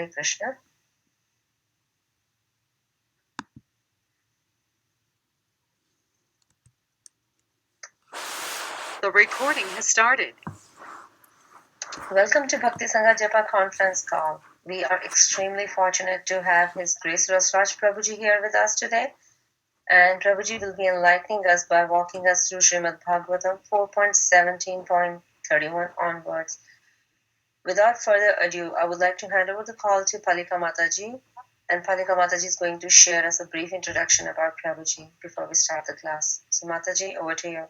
Krishna. The recording has started. Welcome to Bhakti Sangha Japa conference call. We are extremely fortunate to have His Grace Rasraj Prabhuji here with us today. And Prabhuji will be enlightening us by walking us through Srimad Bhagavatam 4.17.31 onwards. Without further ado, I would like to hand over the call to Palika Mataji. And Palika Mataji is going to share us a brief introduction about Prabhuji before we start the class. So Mataji, over to you.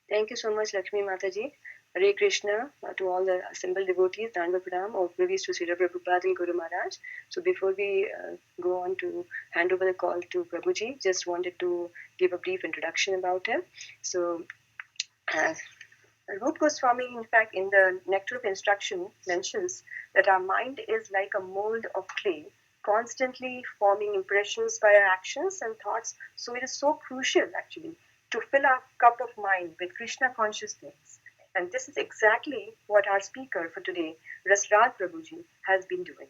Thank you so much, Lakshmi Mataji. Hare Krishna to all the assembled devotees, Danva Pranam, or praise to Srila Prabhupada and Guru Maharaj. So before we go on to hand over the call to Prabhuji, just wanted to give a brief introduction about him. So Rup Goswami, in fact, in the Nectar of Instruction, mentions that our mind is like a mold of clay, constantly forming impressions by our actions and thoughts. So it is so crucial, actually, to fill our cup of mind with Krishna consciousness. And this is exactly what our speaker for today, Rasraj Prabhuji, has been doing.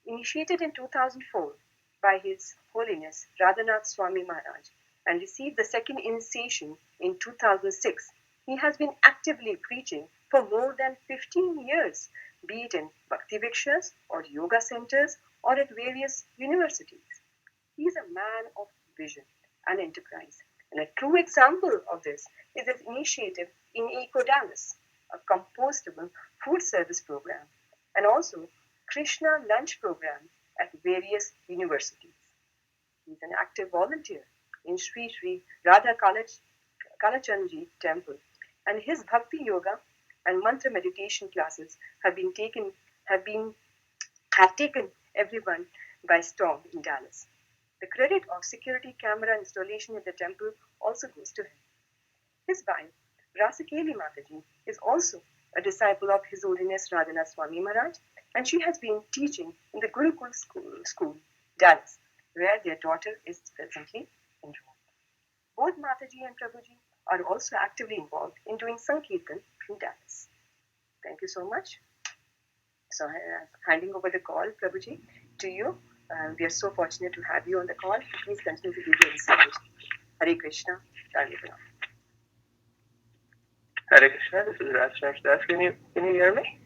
Initiated in 2004 by His Holiness Radhanath Swami Maharaj and received the second initiation in 2006, he has been actively preaching for more than 15 years, be it in Bhakti Vikshas or yoga centers or at various universities. He is a man of vision and enterprise. And a true example of this is his initiative in Eco Dallas, a compostable food service program, and also Krishna lunch program at various universities. He is an active volunteer in Sri Sri Radha Kalachandji temple, and his bhakti yoga and mantra meditation classes have taken everyone by storm in Dallas. The credit of security camera installation in the temple also goes to him. His wife, Rasikeli Mataji, is also a disciple of His Holiness Radhanath Swami Maharaj, and she has been teaching in the Gurukul School, Dallas, where their daughter is presently enrolled. Both Mataji and Prabhuji are also actively involved in doing Sankirtan in Dallas. Thank you so much. So handing over the call, Prabhuji, to you. We are so fortunate to have you on the call. Please continue to give your insight. Hare Krishna. Dharmika. Hare Krishna, this is Raj Das. Can you hear me?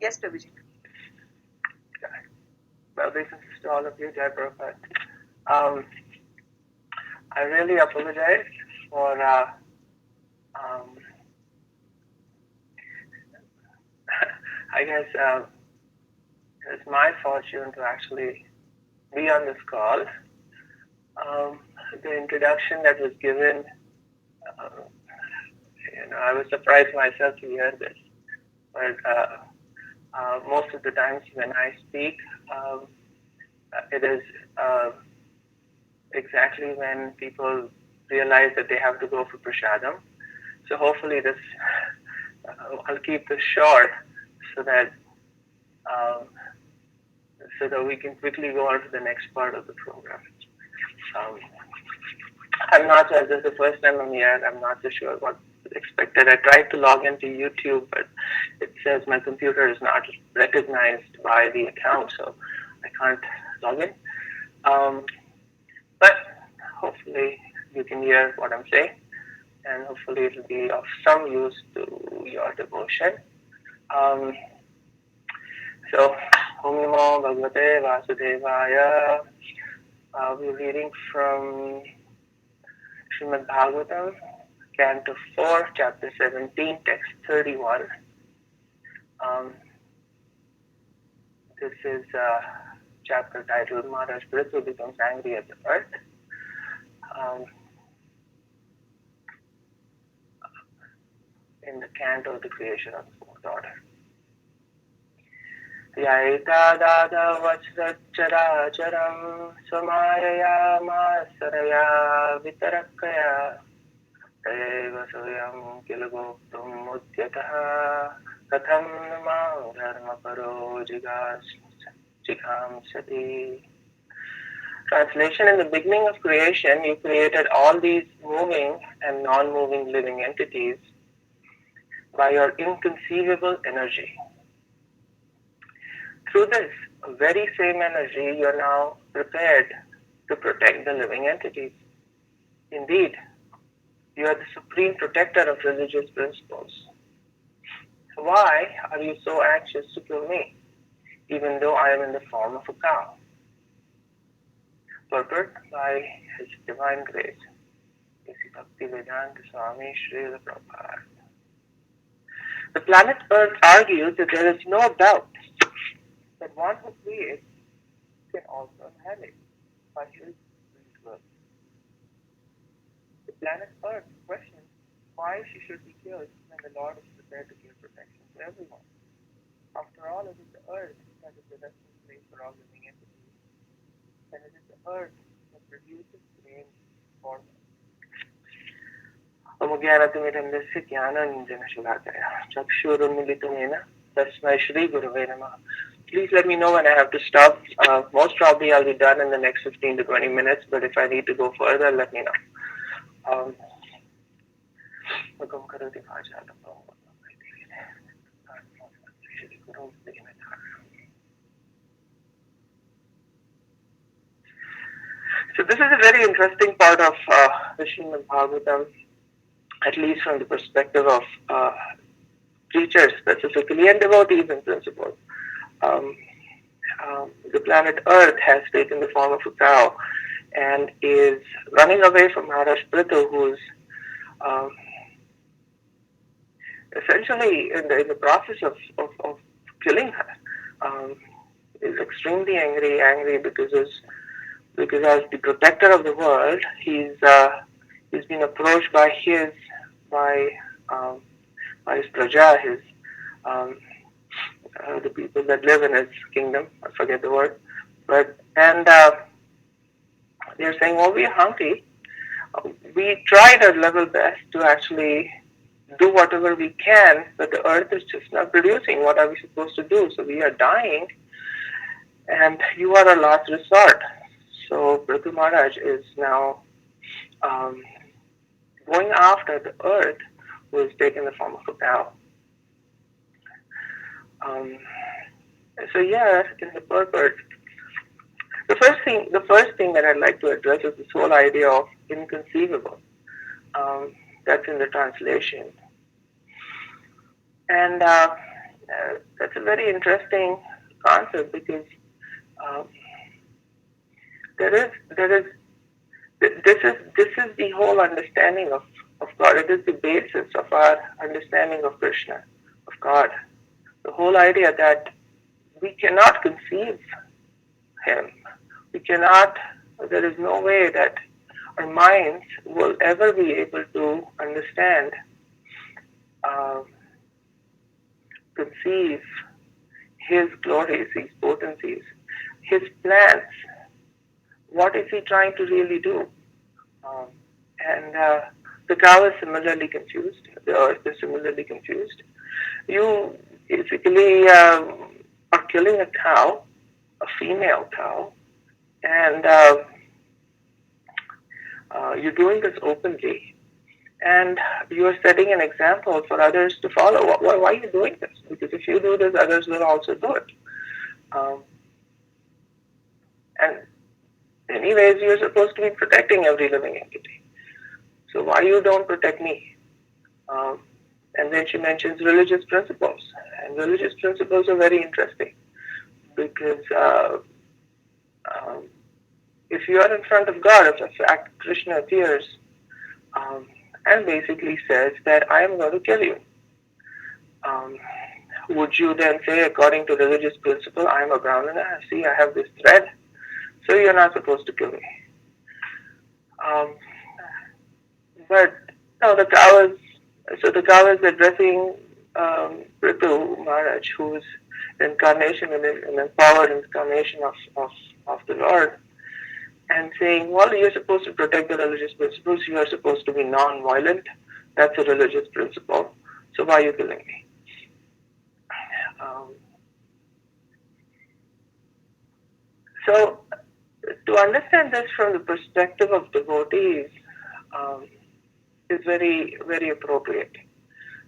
Yes, Prabhuji. Well, this is to all of you, Jai Prabhupada. I really apologize for I guess it's my fortune to actually be on this call. The introduction that was given, I was surprised myself to hear this. But most of the times when I speak, it is exactly when people realize that they have to go for prasadam. So hopefully this, I'll keep this short so that we can quickly go on to the next part of the program. I'm not, this is the first time I'm here, I'm not so sure what is expected. I tried to log into YouTube, but it says my computer is not recognized by the account, so I can't log in. But hopefully you can hear what I'm saying, and hopefully it will be of some use to your devotion. So, Om Namo Bhagavate Vasudevaya. We're reading from Srimad Bhagavatam, Canto 4, Chapter 17, Text 31. This is a chapter titled Maharaj Prithu Becomes Angry at the Earth. In the canto of the creation of the fourth order. Yaita dada vachra charam samayaya masaraya vitarakaya tayeva soyam kilagoptum mudyataha katham namam dharma paro jigham sati. Translation: in the beginning of creation, you created all these moving and non-moving living entities by your inconceivable energy. Through this very same energy, you are now prepared to protect the living entities. Indeed, you are the supreme protector of religious principles. Why are you so anxious to kill me, even though I am in the form of a cow? Purport by His Divine Grace, A.C. Bhaktivedanta Swami Srila Prabhupada. The planet Earth argues that there is no doubt that one who creates can also inhabit by His will. The planet Earth questions why she should be killed when the Lord is prepared to give protection to everyone. After all, it is the Earth that is the resting place for all living entities, and it is the Earth that produces rain for them. अज्ञानतिमिरन्दस्य ज्ञानाञ्जनशलाकया चक्षुरुन्मिलितं तस्मै श्रीगुरवे नमः. Please let me know when I have to stop. Most probably I'll be done in the next 15 to 20 minutes, but if I need to go further, let me know. So this is a very interesting part of the Srimad Bhagavatam, at least from the perspective of preachers specifically and devotees in principle. The planet Earth has taken the form of a cow and is running away from Maharaj Prithu, who's essentially in the process of killing her. Is extremely angry because as the protector of the world, he's been approached by his praja, the people that live in his kingdom. I forget the word, but they're saying, "Well, we're hungry. We tried our level best to actually do whatever we can, but the earth is just not producing. What are we supposed to do? So we are dying, and you are our last resort." So Prithu Maharaj is now going after the earth, who is taking the form of a cow. So here in the purport, the first thing that I'd like to address is this whole idea of inconceivable. That's in the translation, and that's a very interesting concept because this is the whole understanding of God. It is the basis of our understanding of Krishna, of God. The whole idea that we cannot conceive Him. There is no way that our minds will ever be able to understand, conceive His glories, His potencies, His plans. What is He trying to really do? And the cow is similarly confused. The earth is similarly confused. You basically are killing a cow, a female cow, and you're doing this openly, and you are setting an example for others to follow. Why are you doing this? Because if you do this, others will also do it. And anyways, you're supposed to be protecting every living entity. So why you don't protect me? And then she mentions religious principles. And religious principles are very interesting because if you are in front of God, if in fact Krishna appears and basically says that I am going to kill you, would you then say, according to religious principle, I am a Brahmana, see I have this thread, so you're not supposed to kill me? But no, the cow is addressing Prithu Maharaj, who is an incarnation, an empowered incarnation of the Lord, and saying, well, you're supposed to protect the religious principles, you are supposed to be non-violent, that's a religious principle, so why are you killing me? So, to understand this from the perspective of devotees is very, very appropriate.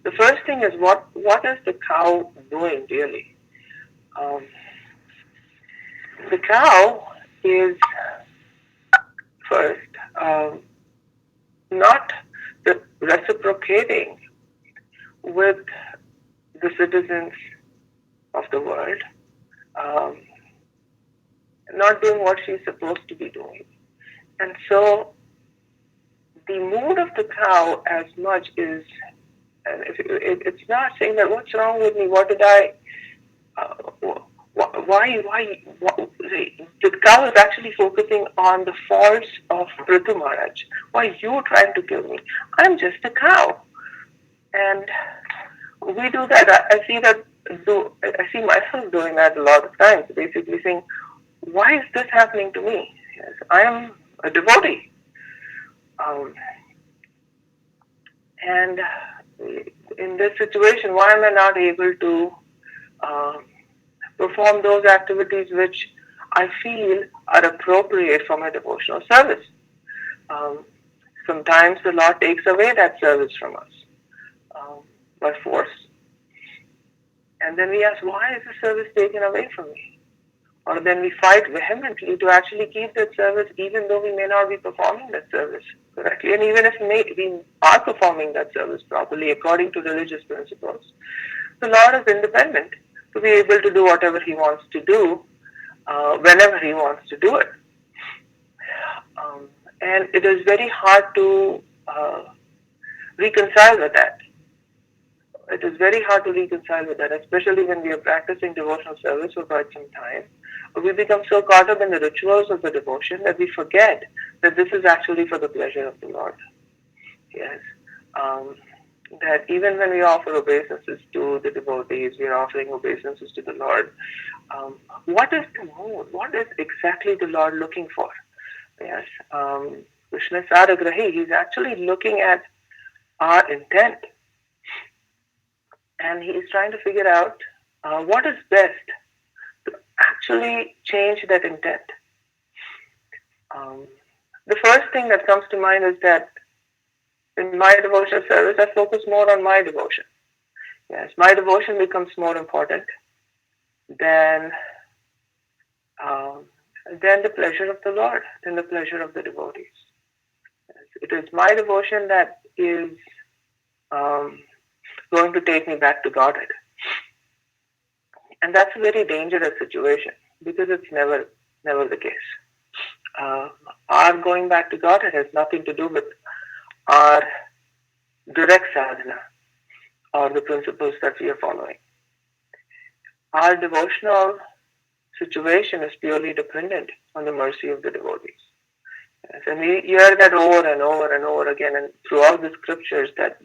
The first thing is what is the cow doing really? the cow is first not reciprocating with the citizens of the world, um, not doing what she's supposed to be doing. And so the mood of the cow as much is, and it's not saying that what's wrong with me, what did I, uh, why, the cow is actually focusing on the faults of Prithu Maharaj. Why are you trying to kill me? I'm just a cow. And we do that. I see that. I see myself doing that a lot of times. Basically saying, "Why is this happening to me? Yes, I am a devotee, and in this situation, why am I not able to uh, perform those activities which I feel are appropriate for my devotional service?" Um, Sometimes the Lord takes away that service from us by force. And then we ask, why is the service taken away from me? Or then we fight vehemently to actually keep that service, even though we may not be performing that service correctly. And even if we are performing that service properly according to religious principles, the Lord is independent to be able to do whatever He wants to do whenever He wants to do it. And it is very hard to reconcile with that. It is very hard to reconcile with that, especially when we are practicing devotional service for quite some time. We become so caught up in the rituals of the devotion that we forget that this is actually for the pleasure of the Lord. Yes. That even when we offer obeisances to the devotees, we are offering obeisances to the Lord. What is the mood? What is exactly the Lord looking for? Yes. Krishna Saragrahi, He's actually looking at our intent. And He is trying to figure out what is best to actually change that intent. The first thing that comes to mind is that in my devotional service, I focus more on my devotion. Yes, my devotion becomes more important than the pleasure of the Lord, than the pleasure of the devotees. Yes, it is my devotion that is going to take me back to Godhead. And that's a very dangerous situation because it's never the case. Our going back to Godhead has nothing to do with our direct sadhana or the principles that we are following. Our devotional situation is purely dependent on the mercy of the devotees. Yes, and we hear that over and over and over again, and throughout the scriptures, that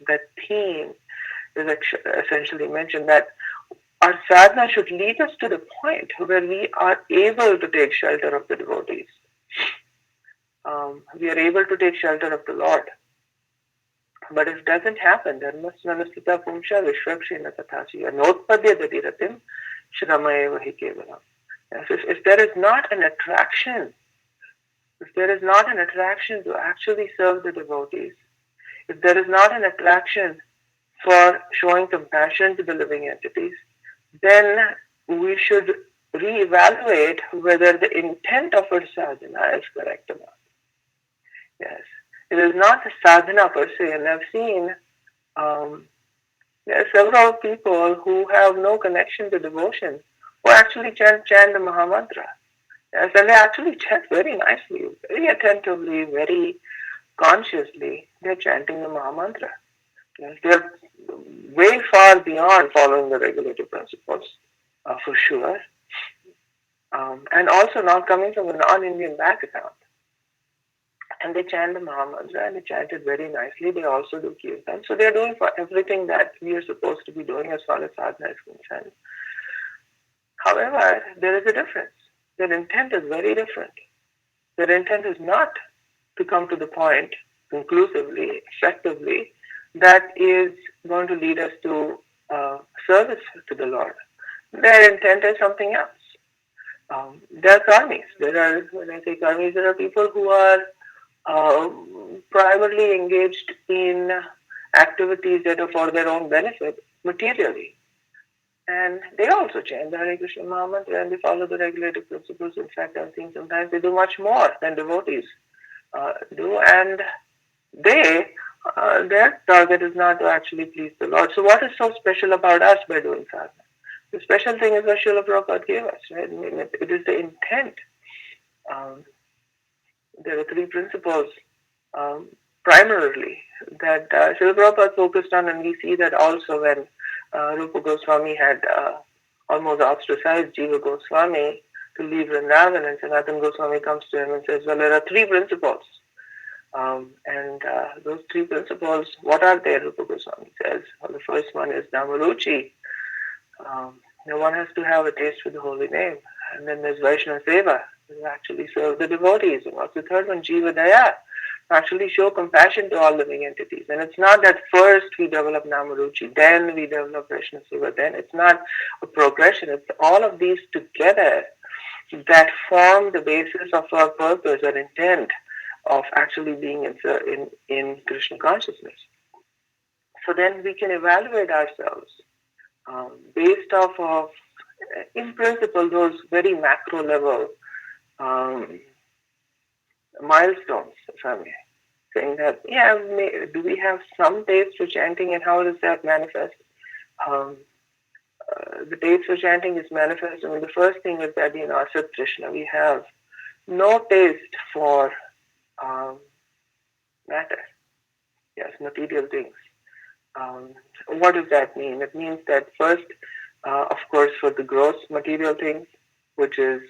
theme is essentially mentioned, that our sadhana should lead us to the point where we are able to take shelter of the devotees. We are able to take shelter of the Lord. But if it doesn't happen, dharmasnanasthita pumsha vishvakshena tathachiya notpadya dadiratim shramaya vahi kevalam. If there is not an attraction, to actually serve the devotees, if there is not an attraction for showing compassion to the living entities, then we should reevaluate whether the intent of our sadhana is correct or not. Yes, it is not the sadhana per se, and I've seen there are several people who have no connection to devotion who actually chant the Mahamantra. Yes, and they actually chant very nicely, very attentively, very consciously. They're chanting the Mahamantra. Yes, they're way far beyond following the regulative principles, for sure. And also not coming from a non-Indian background. And they chant the Mahamantra, and they chant it very nicely. They also do kirtan. So they're doing for everything that we are supposed to be doing as far as sadhana is concerned. However, there is a difference. Their intent is very different. Their intent is not to come to the point conclusively, effectively, that is going to lead us to service to the Lord. Their intent is something else. There are karmis. When I say karmis, there are people who are primarily engaged in activities that are for their own benefit materially. And they also chant the Hare Krishna Mahamantra and they follow the regulative principles. In fact, I've seen sometimes they do much more than devotees do. And they, their target is not to actually please the Lord. So what is so special about us by doing sadhana? The special thing is what Srila Prabhupada gave us, right? I mean, it is the intent. Um, there are three principles primarily that Srila Prabhupada focused on, and we see that also when Rupa Goswami had almost ostracized Jiva Goswami to leave Vrindavan, and Sanatana Goswami comes to him and says, well, there are three principles. And those three principles, what are they? Rupa Goswami says, well, the first one is Namaruchi. One has to have a taste for the holy name. And then there's Vaishnava Seva, to actually serve the devotees. And what's the third one? Jiva Daya, actually show compassion to all living entities. And it's not that first we develop Namaruchi, then we develop Vaishnava Seva, then it's not a progression. It's all of these together that form the basis of our purpose or intent of actually being in Krishna consciousness. So then we can evaluate ourselves based off of, in principle, those very macro level milestones, if I may. Saying that, do we have some taste for chanting and how does that manifest? The taste for chanting is manifest. I mean, the first thing is that, Asat Krishna, we have no taste for matter, yes, material things. What does that mean? It means that first, of course, for the gross material things, which is,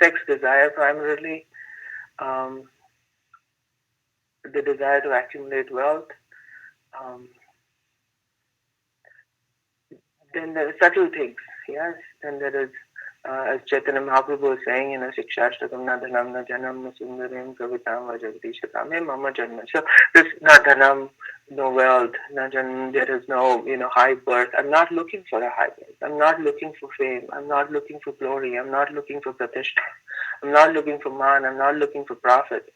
sex desire primarily, the desire to accumulate wealth. Then there are subtle things, yes. Then there is, as Chaitanya Mahaprabhu is saying, Sikshashtakam na dhanam na janam na sundarim kavitam va jagdishatam mama janma. So this na dhanam, no wealth, na janam, there is no, high birth. I'm not looking for a high birth. I'm not looking for fame. I'm not looking for glory. I'm not looking for pratishtha. I'm not looking for man. I'm not looking for profit.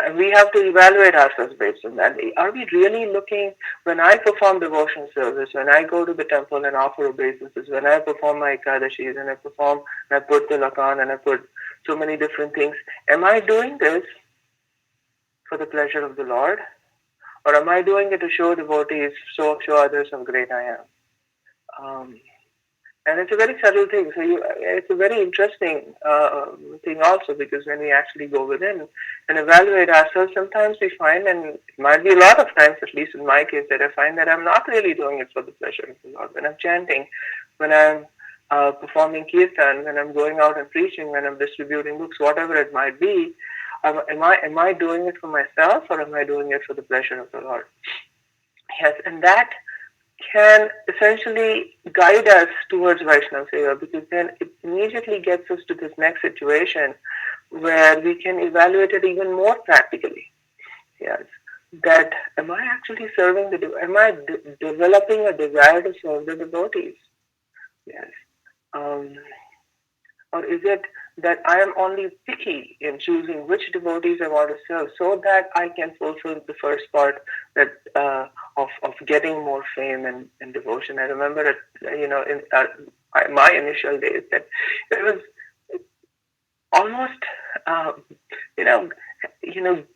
And we have to evaluate ourselves based on that. Are we really looking, when I perform devotion service, when I go to the temple and offer obeisances, when I perform my Ekadashis and I put tilak on and I put so many different things, am I doing this for the pleasure of the Lord? Or am I doing it to show devotees, show others how great I am? And it's a very subtle thing. So it's a very interesting thing also, because when we actually go within and evaluate ourselves, sometimes we find, and it might be a lot of times, at least in my case, that I find that I'm not really doing it for the pleasure of the Lord. When I'm chanting, when I'm performing kirtan, when I'm going out and preaching, when I'm distributing books, whatever it might be, am I doing it for myself or am I doing it for the pleasure of the Lord? Yes, and that can essentially guide us towards Vaishnava Seva, because then it immediately gets us to this next situation where we can evaluate it even more practically. Yes, that am I actually serving am I developing a desire to serve the devotees? Yes. Or is it that I am only picky in choosing which devotees I want to serve so that I can fulfill the first part that of getting more fame and devotion? I remember it, in my initial days, that it was almost,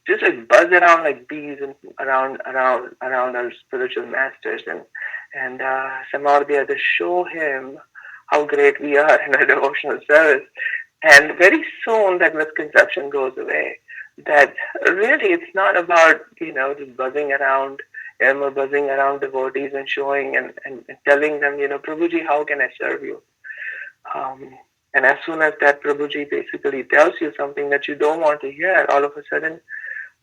just like buzz around like bees and around our spiritual masters, and somehow or the other show him how great we are in our devotional service. And very soon that misconception goes away, that really it's not about, just buzzing around him or buzzing around devotees and showing and telling them, Prabhuji, how can I serve you? And as soon as that Prabhuji basically tells you something that you don't want to hear, all of a sudden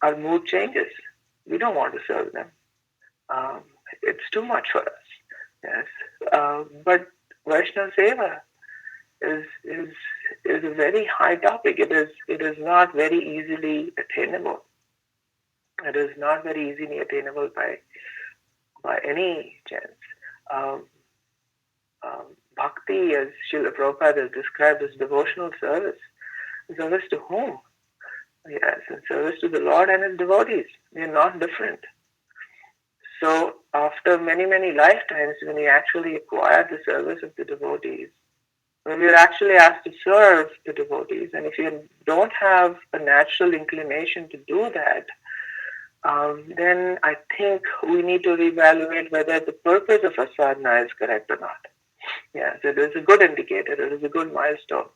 our mood changes. We don't want to serve them. It's too much for us. Yes. But Vaishnava Seva is a very high topic. It is not very easily attainable. It is not very easily attainable by any chance. Bhakti, as Srila Prabhupada has described, as devotional service. Service to whom? Yes, and service to the Lord and His devotees. They are not different. So after many, many lifetimes, when we actually acquire the service of the devotees, when we are actually asked to serve the devotees, and if you don't have a natural inclination to do that, then I think we need to reevaluate whether the purpose of our sadhana is correct or not. Yeah, so it is a good indicator, it is a good milestone.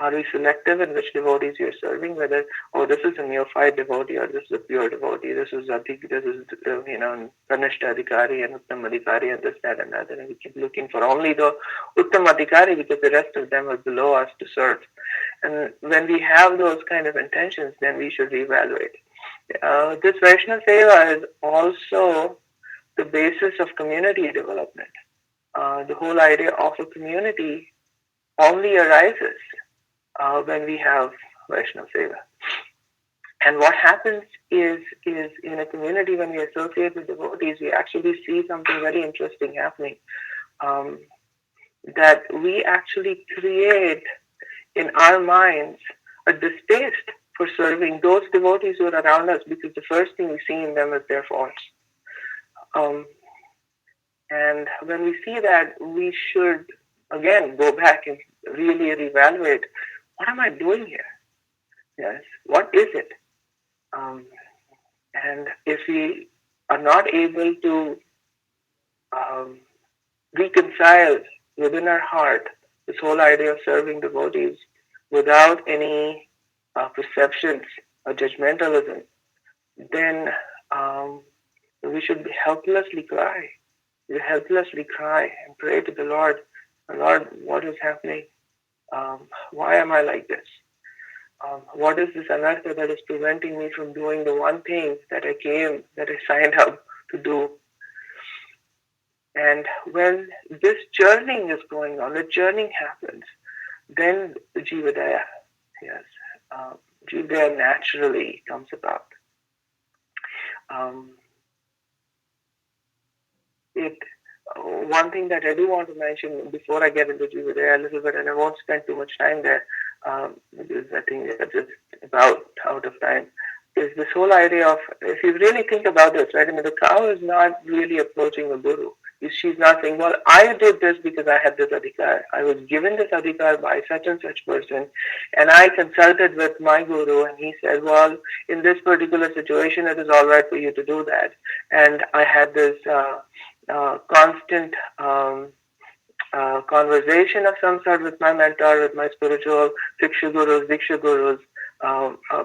Are we selective in which devotees you're serving? Whether, oh, this is a neophyte devotee, or this is a pure devotee, this is Kanishta Adhikari and Uttam Adhikari and this, that, and that. And we keep looking for only the Uttam Adhikari because the rest of them are below us to serve. And when we have those kind of intentions, then we should reevaluate. This Vaishnava Seva is also the basis of community development. The whole idea of a community only arises when we have Vaishnava Seva. And what happens is in a community when we associate with devotees, we actually see something very interesting happening. That we actually create in our minds a distaste for serving those devotees who are around us, because the first thing we see in them is their faults. And when we see that, we should again go back and really reevaluate, what am I doing here? Yes, what is it? And if we are not able to reconcile within our heart this whole idea of serving devotees without any perceptions or judgmentalism, then we should helplessly cry. We helplessly cry and pray to the Lord, Lord, what is happening? Why am I like this? What is this anartha that is preventing me from doing the one thing that I signed up to do? And when this journeying is going on, the journeying happens, then the Jivadaya, yes, Jivadaya naturally comes about. One thing that I do want to mention before I get into Jivadaya a little bit, and I won't spend too much time there, because I think we're just about out of time, is this whole idea of, if you really think about this, right, I mean, the cow is not really approaching a guru. She's not saying, well, I did this because I had this adhikar. I was given this adhikar by such and such person, and I consulted with my guru, and he said, well, in this particular situation, it is all right for you to do that. And I had this constant conversation of some sort with my mentor, with my spiritual Shiksha Gurus, Diksha Gurus,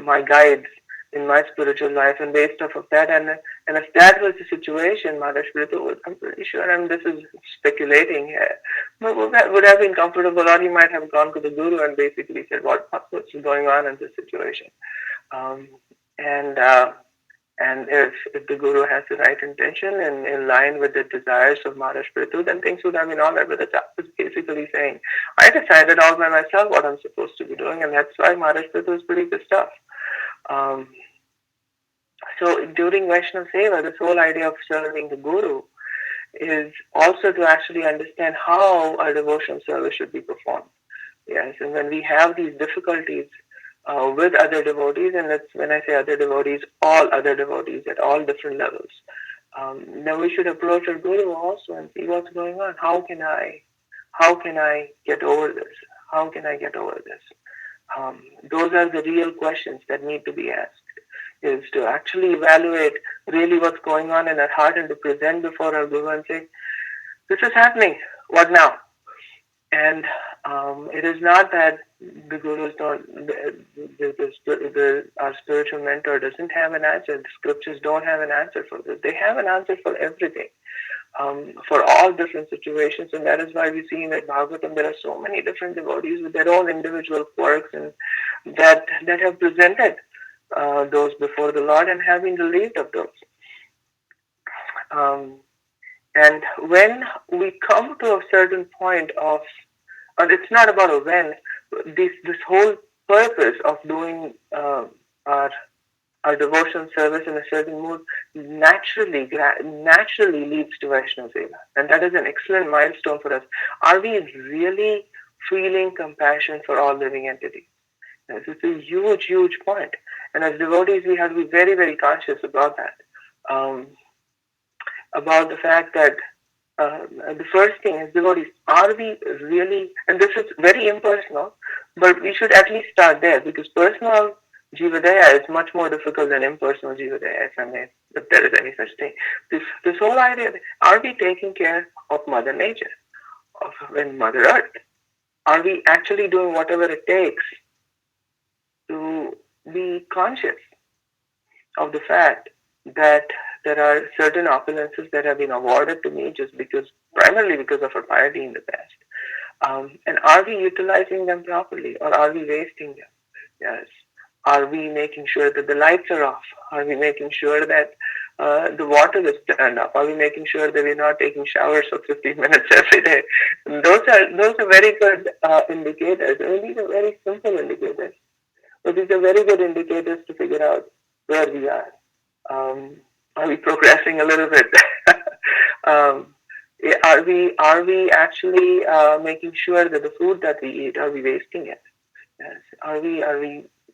my guides in my spiritual life, and based off of that, and if that was the situation, Maharaj Prithu, I'm pretty sure, and this is speculating, would have been comfortable, or he might have gone to the Guru and basically said, what's going on in this situation? And if the Guru has the right intention and in line with the desires of Maharaj Prithu, then things would have been all right. But the chap is basically saying, I decided all by myself what I'm supposed to be doing, and that's why Maharaj Prithu is pretty pissed off. So during Vaishnava Seva, this whole idea of serving the Guru is also to actually understand how our devotional service should be performed. Yes, and when we have these difficulties with other devotees, and that's when I say other devotees, all other devotees at all different levels, then we should approach our Guru also and see what's going on. How can I get over this? How can I get over this? Those are the real questions that need to be asked, is to actually evaluate really what's going on in our heart and to present before our Guru and say, this is happening, what now? And it is not that the Gurus don't, our spiritual mentor doesn't have an answer. The scriptures don't have an answer for this. They have an answer for everything, for all different situations. And that is why we see in that Bhagavatam there are so many different devotees with their own individual quirks and that have presented those before the Lord and have been relieved of those. And when we come to a certain point of, and it's not about a when, this whole purpose of doing our devotional service in a certain mood naturally leads to Vaishnava Seva. And that is an excellent milestone for us. Are we really feeling compassion for all living entities? This is a huge point. And as devotees, we have to be very, very conscious about that. about the fact that the first thing is devotees, are we really, and this is very impersonal, but we should at least start there because personal Jivadaya is much more difficult than impersonal Jivadaya, if there is any such thing. This whole idea, are we taking care of Mother Nature, of Mother Earth? Are we actually doing whatever it takes to be conscious of the fact that there are certain opulences that have been awarded to me just because, primarily because of our piety in the past? And are we utilizing them properly or are we wasting them? Yes. Are we making sure that the lights are off? Are we making sure that the water is turned off? Are we making sure that we're not taking showers for 15 minutes every day? And those are very good indicators. I mean, these are very simple indicators, but these are very good indicators to figure out where we are. Are we progressing a little bit? um, are we actually making sure that the food that we eat, are we wasting it? Yes. Are we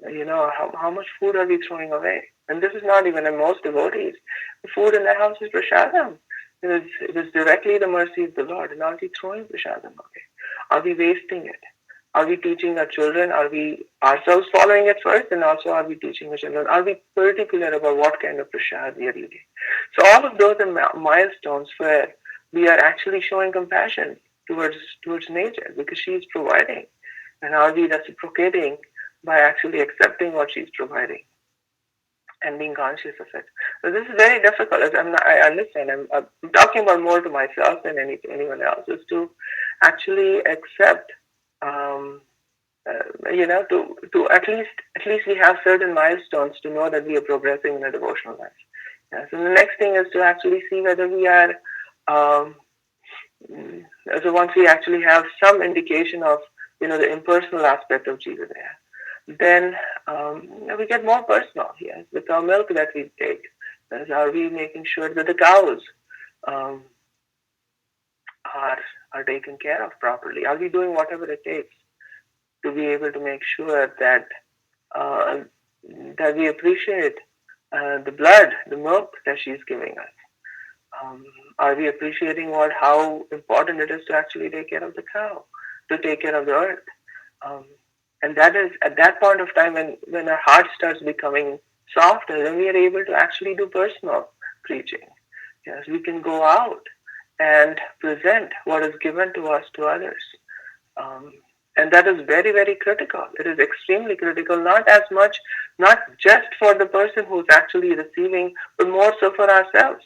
how much food are we throwing away? And this is not even in most devotees. The food in the house is prasadam. It is directly the mercy of the Lord. And are we throwing prasadam away? Are we wasting it? Are we teaching our children? Are we ourselves following it first? And also, are we teaching our children? Are we particular about what kind of prasad we are eating? So all of those are milestones where we are actually showing compassion towards nature because she is providing. And are we reciprocating by actually accepting what she's providing and being conscious of it? So this is very difficult. I understand. I'm talking about more to myself than anyone else, is to actually accept, to at least we have certain milestones to know that we are progressing in a devotional life. Yeah, so the next thing is to actually see whether we are. Um, so once we actually have some indication of the impersonal aspect of Jivadaya, then we get more personal here with our milk that we take. Are we making sure that the cows um, are taken care of properly? Are we doing whatever it takes to be able to make sure that uh, that we appreciate the blood, the milk that she's giving us? Are we appreciating how important it is to actually take care of the cow, to take care of the earth? Um, and that is at that point of time when our heart starts becoming softer, then we are able to actually do personal preaching. Yes, we can go out and present what is given to us to others. Um, and that is very, very critical. It is extremely critical, not just for the person who's actually receiving, but more so for ourselves.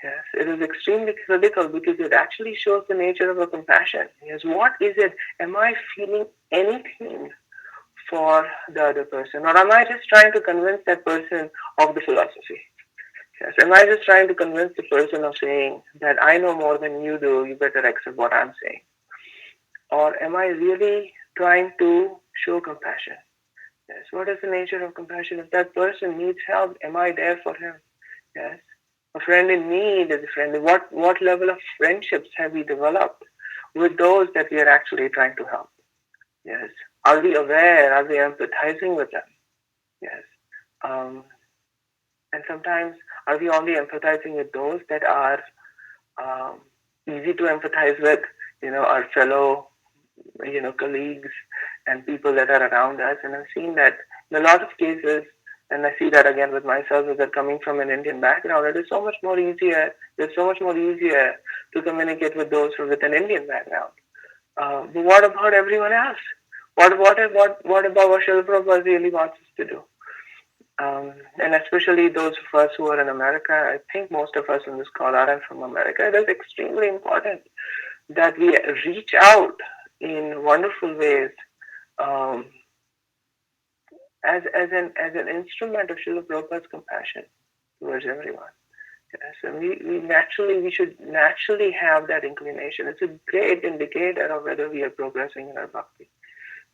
Yes, it is extremely critical because it actually shows the nature of a compassion. Yes, what is it? Am I feeling anything for the other person? Or am I just trying to convince that person of the philosophy? Yes, am I just trying to convince the person of saying that I know more than you do, you better accept what I'm saying? Or am I really trying to show compassion? Yes, what is the nature of compassion? If that person needs help, am I there for him? Yes. A friend in need is a friend. What level of friendships have we developed with those that we are actually trying to help? Yes. Are we aware? Are we empathizing with them? Yes. Um, and sometimes are we only empathizing with those that are um, easy to empathize with? Our fellow, colleagues and people that are around us. And I've seen that in a lot of cases, and I see that again with myself, is that coming from an Indian background, it is so much more easier. It's so much more easier to communicate with those with an Indian background. But what about everyone else? What about what Srila Prabhupada really wants us to do? And especially those of us who are in America, I think most of us in this call are from America. It is extremely important that we reach out in wonderful ways um, as an instrument of Srila Prabhupada's compassion towards everyone. Yes, and we should naturally have that inclination. It's a great indicator of whether we are progressing in our bhakti.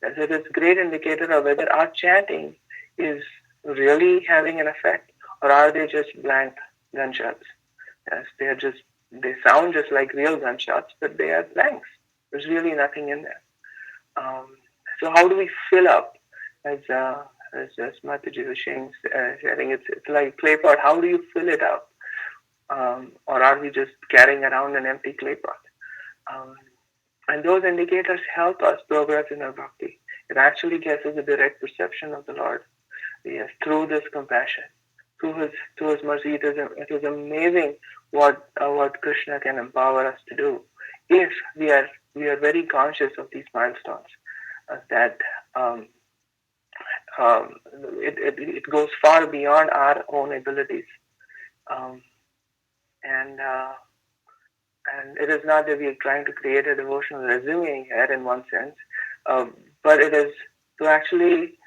Yes, it is a great indicator of whether our chanting is really having an effect, or are they just blank gunshots? Yes, they sound just like real gunshots, but they are blanks. There's really nothing in there. So how do we fill up? As Mataji was sharing, it's like clay pot. How do you fill it up? or are we just carrying around an empty clay pot? Um, and those indicators help us progress in our bhakti. It actually gives us a direct perception of the Lord. Yes, through this compassion, through His mercy. It is amazing what Krishna can empower us to do if we are very conscious of these milestones. That um, it goes far beyond our own abilities, um, and it is not that we are trying to create a devotional resume here in one sense, but it is to actually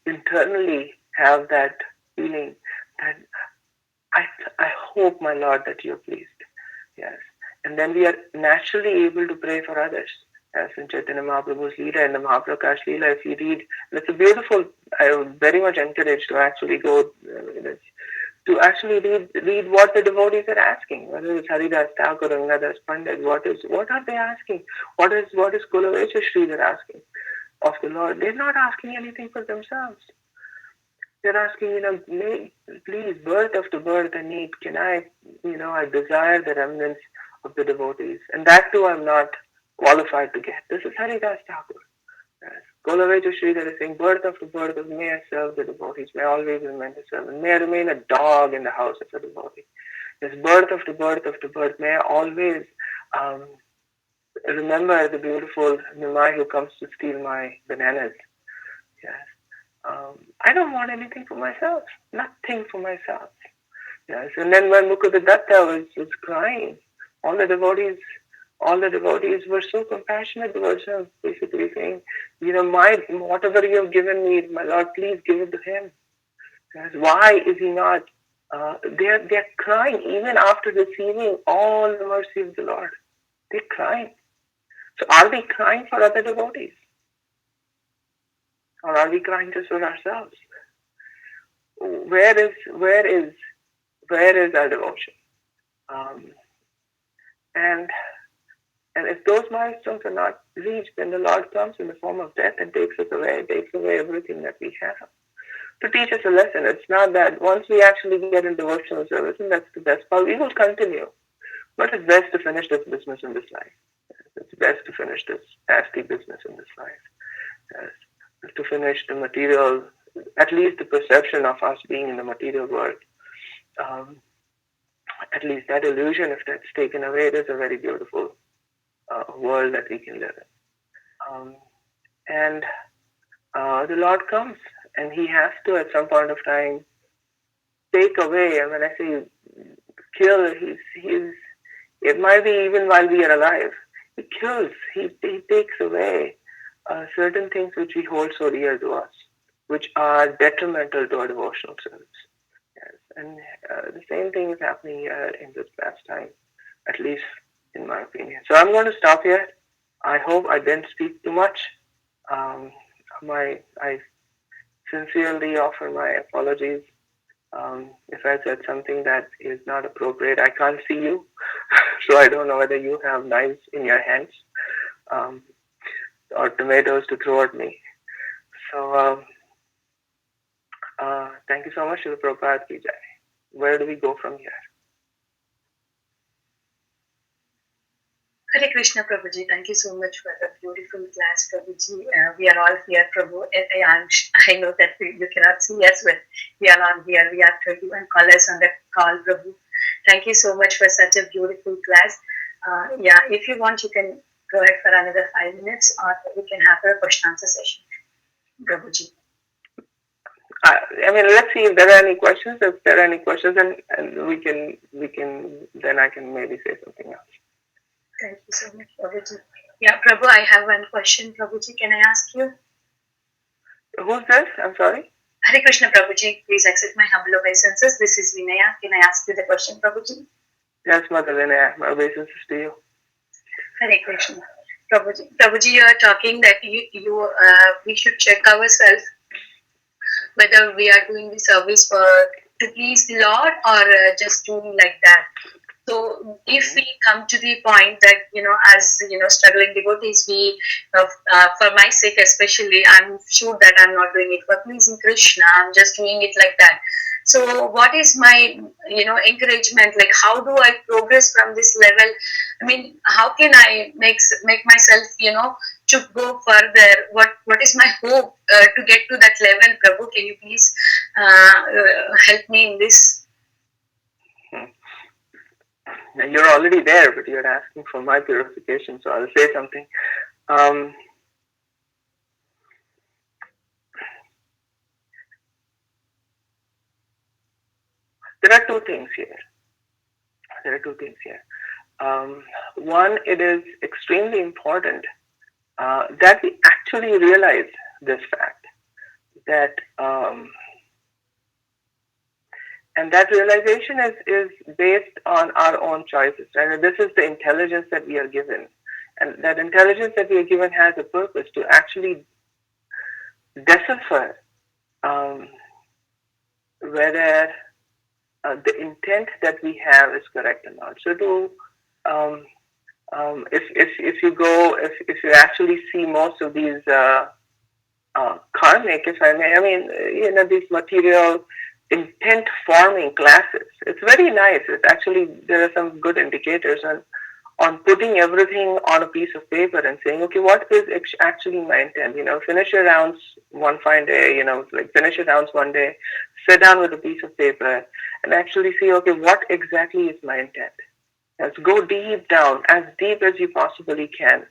internally have that feeling that I, I hope, my Lord, that you're pleased. Yes. And then we are naturally able to pray for others. As in Chaitanya Mahaprabhu's Leela and the Mahaprakash Leela, if you read, and it's a beautiful, I would very much encourage to actually go, to actually read what the devotees are asking, whether it's Haridas Thakur or Gangadhar Pandit, what are they asking? What is Kulavecha Sridhar asking of the Lord? They're not asking anything for themselves. They're asking, please, birth after birth I need. Can I, I desire the remnants of the devotees. And that too I'm not qualified to get. This is Haridas Thakur. Yes. Golaveja Sridhar is saying, birth after birth, may I serve the devotees, may I always remain a servant, may I remain a dog in the house of a devotee. Yes, birth after birth after birth, may I always remember the beautiful Nimai who comes to steal my bananas. Yes. I don't want anything for myself, nothing for myself. Yes. And then when Mukudadatta was crying, all the devotees were so compassionate towards him, basically saying, whatever you have given me, my Lord, please give it to him. Yes. Why is he not? They're crying even after receiving all the mercy of the Lord. They're crying. So are we crying for other devotees? Or are we crying just for ourselves? Where is our devotion? And if those milestones are not reached, then the Lord comes in the form of death and takes away everything that we have to teach us a lesson. It's not that once we actually get in devotional service, and that's the best part, we will continue. But it's best to finish this business in this life. It's best to finish this nasty business in this life. Yes. To finish the material, at least the perception of us being in the material world. At least that illusion, if that's taken away, it is a very beautiful world that we can live in. And the Lord comes, and He has to, at some point of time, take away. And when I say kill, it might be even while we are alive. He kills. He takes away certain things which we hold so dear to us, which are detrimental to our devotional service. Yes. And the same thing is happening here in this past time, at least in my opinion. So I'm going to stop here. I hope I didn't speak too much. I sincerely offer my apologies if I said something that is not appropriate. I can't see you, so I don't know whether you have knives in your hands or tomatoes to throw at me. So thank you so much, Srila Prabhupada Ki Jai. Where do we go from here? Hare Krishna, Prabhuji. Thank you so much for the beautiful class, Prabhuji. We are all here, Prabhu. I know that you cannot see us, but we are all here. We have 21 callers on the call, Prabhu. Thank you so much for such a beautiful class. If you want, you can go ahead for another 5 minutes, or we can have a question answer session, Prabhuji. Let's see if there are any questions. If there are any questions, and we can then I can maybe say something else. Thank you so much, Prabhuji. Yeah, Prabhu, I have one question, Prabhuji. Can I ask you? Who's this? I'm sorry. Hare Krishna, Prabhuji. Please accept my humble obeisances. This is Vinaya. Can I ask you the question, Prabhuji? Yes, Mother Vinaya. My obeisances to you. Hare Krishna. Prabhuji, you are talking that we should check ourselves whether we are doing the service to please the Lord or just doing like that. So if we come to the point that, as, struggling devotees, we, for my sake especially, I'm sure that I'm not doing it for pleasing Krishna, I'm just doing it like that. So what is my, encouragement? Like, how do I progress from this level? I mean, how can I make myself, to go further? What is my hope to get to that level? Prabhu, can you please help me in this? You're already there, but you're asking for my purification, so I'll say something. There are two things here. One, it is extremely important that we actually realize this fact, that and that realization is based on our own choices. And this is the intelligence that we are given. And that intelligence that we are given has a purpose to actually decipher whether the intent that we have is correct or not. So if you actually see most of these karmic, if I may, I mean, these material intent forming classes, it's very nice. It's actually, there are some good indicators on putting everything on a piece of paper and saying, okay, what is actually my intent? Finish your rounds one fine day, finish your rounds one day, sit down with a piece of paper and actually see, okay, what exactly is my intent? Let's go deep down, as deep as you possibly can,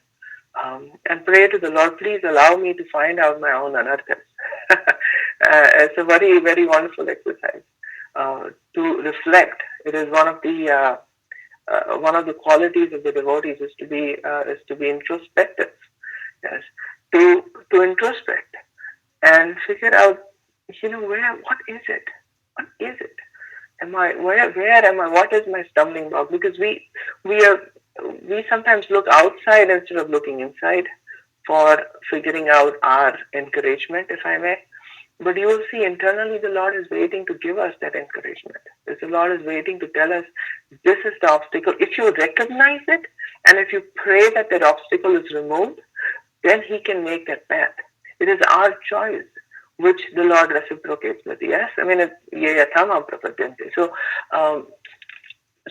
and pray to the Lord, please allow me to find out my own anarthas. It's a very, very wonderful exercise to reflect. It is one of the qualities of the devotees is to be introspective. Yes, to introspect and figure out, what is it? What is it? Where am I? What is my stumbling block? Because we sometimes look outside instead of looking inside for figuring out our encouragement, if I may. But you will see internally the Lord is waiting to give us that encouragement. The Lord is waiting to tell us, this is the obstacle. If you recognize it and if you pray that that obstacle is removed, then He can make that path. It is our choice which the Lord reciprocates with. Yes, I mean,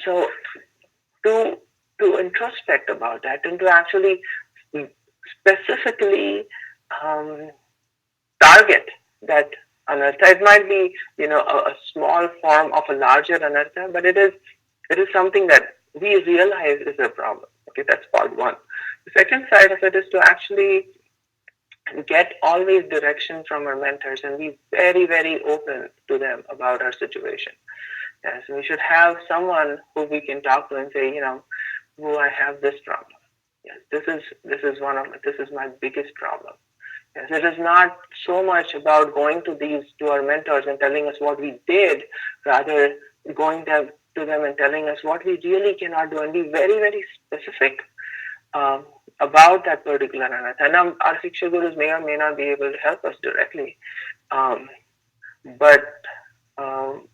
so to introspect about that and to actually specifically target that anartha. It might be, a small form of a larger anartha, but it is something that we realize is a problem. Okay, that's part one. The second side of it is to actually get always direction from our mentors and be very, very open to them about our situation. Yes, we should have someone who we can talk to and say, I have this problem. Yes, this is my biggest problem. Yes, it is not so much about going to our mentors and telling us what we did, rather going to them and telling us what we really cannot do and be very, very specific about that particular anartha. And our Shiksha Gurus may or may not be able to help us directly, but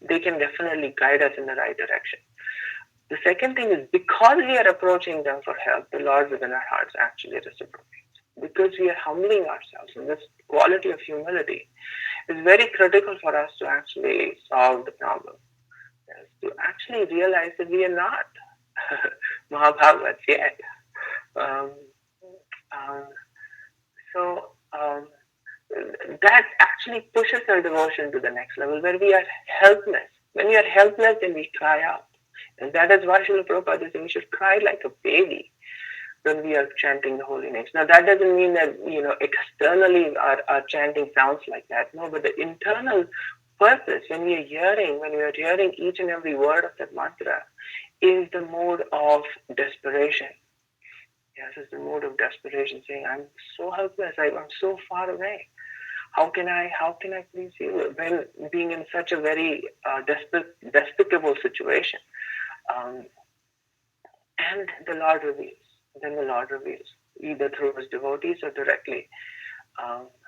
they can definitely guide us in the right direction. The second thing is, because we are approaching them for help, the Lord within our hearts actually reciprocates. Because we are humbling ourselves, and this quality of humility is very critical for us to actually solve the problem. Yes, to actually realize that we are not Mahabhagavats yet. So that actually pushes our devotion to the next level, where we are helpless. When we are helpless, then we cry out. And that is why Srila Prabhupada is saying we should cry like a baby when we are chanting the holy names. Now that doesn't mean that externally our chanting sounds like that. No, but the internal purpose, when we are hearing each and every word of that mantra, is the mode of desperation. Yes, it's the mode of desperation, saying, I'm so helpless, I'm so far away. How can I please you? When being in such a very despicable situation. And the Lord reveals. Then the Lord reveals, either through His devotees or directly,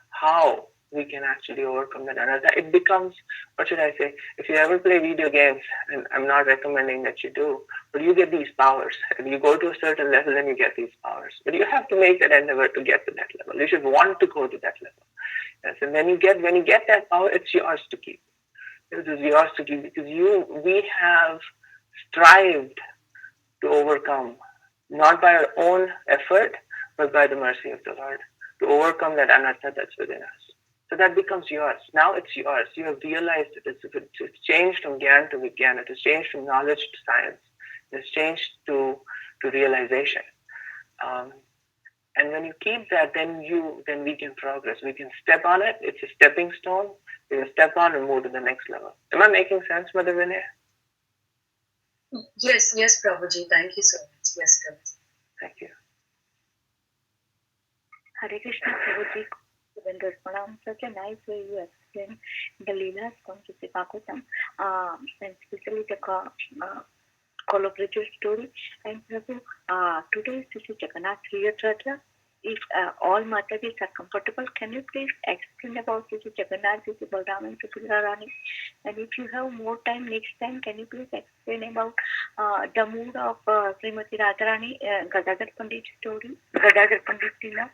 how we can actually overcome that. And it becomes, what should I say, if you ever play video games, and I'm not recommending that you do, but you get these powers, and you go to a certain level and you get these powers. But you have to make that endeavor to get to that level. You should want to go to that level. Yes, and when you get that power, it's yours to keep. It is yours to give because we have strived to overcome, not by our own effort, but by the mercy of the Lord, to overcome that anartha that's within us. So that becomes yours. Now it's yours. You have realized it. It's changed from Gyan to Vigyan. It has changed from knowledge to science. It has changed to realization. And when you keep that, then we can progress. We can step on it. It's a stepping stone. We can step on and move to the next level. Am I making sense, Mother Vinay? Yes, Prabhuji. Thank you so much. Yes, Prabhuji. Thank you. Hare Krishna, Prabhuji. Such a nice way you explain the Leelas from Sri Bhagavatham, and especially the collaborative story. And Prabhu, today is Sri Jagannath Riyatra. If all Matajis are comfortable, can you please explain about Sri Jagannath, Sri Balram and Sri Rani? And if you have more time next time, can you please explain about the mood of Srimati Radharani, Gadadhar Pandit story, Gadadhar Pandit Leela?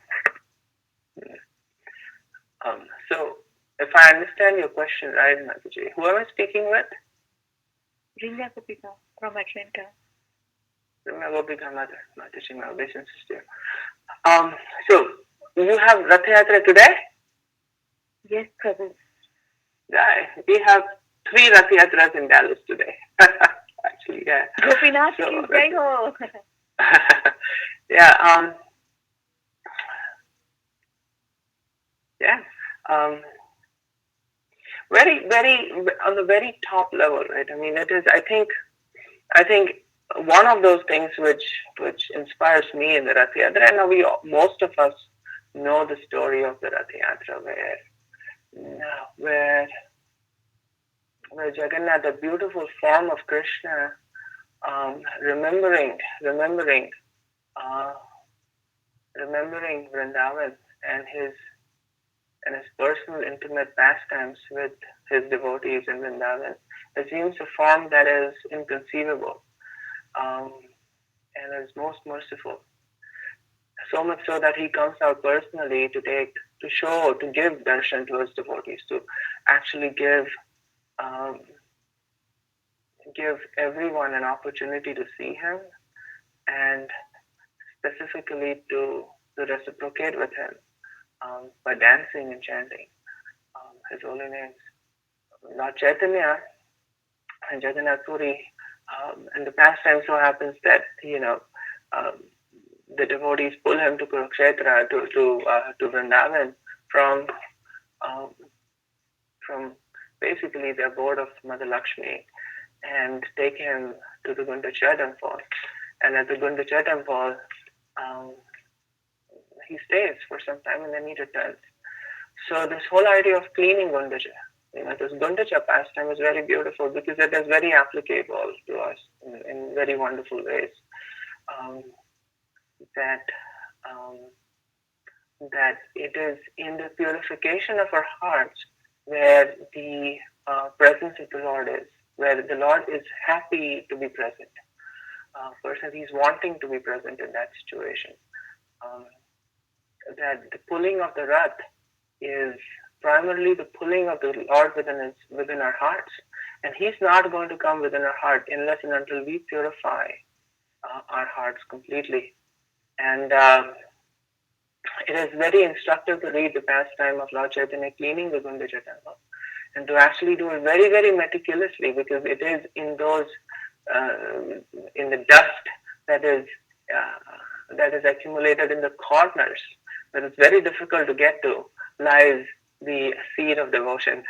So, if I understand your question right, Mataji, who am I speaking with? Ringa Gopika from Atlanta. Ringa Gopika, Mother, Mataji, my obeisance sister. So, you have Rath Yatra today? Yes, Prabhu. Yeah, we have 3 Rath Yatras in Dallas today. Actually, yeah. Gopinath ki jai ho. Yeah, yeah. Very, very on the very top level, right? I mean, it is. I think one of those things which inspires me in the Rath Yatra, and most of us know the story of the Rath Yatra, where Jagannath, the beautiful form of Krishna, remembering Vrindavan and his personal intimate pastimes with his devotees in Vrindavan, assumes a form that is inconceivable and is most merciful. So much so that he comes out personally to give darshan to his devotees, to actually give everyone an opportunity to see him, and specifically to reciprocate with him by dancing and chanting his holy names. Lord Chaitanya and Jagannath Puri, in the pastime so happens that the devotees pull him to Kurukshetra, to Vrindavan from basically the abode of Mother Lakshmi, and take him to the Gundacha temple. And at the Gundacha temple, he stays for some time and then he returns. So this whole idea of cleaning Gundacha, this Gundacha pastime is very beautiful because it is very applicable to us in very wonderful ways. That it is in the purification of our hearts where the presence of the Lord is, where the Lord is happy to be present. Person, he's wanting to be present in that situation. That the pulling of the Rath is primarily the pulling of the Lord within our hearts, and He's not going to come within our heart unless and until we purify our hearts completely. And it is very instructive to read the pastime of Lord Chaitanya cleaning the Gundacha temple, and to actually do it very, very meticulously, because it is in those in the dust that is accumulated in the corners, that is very difficult to get to, lies the seed of devotion.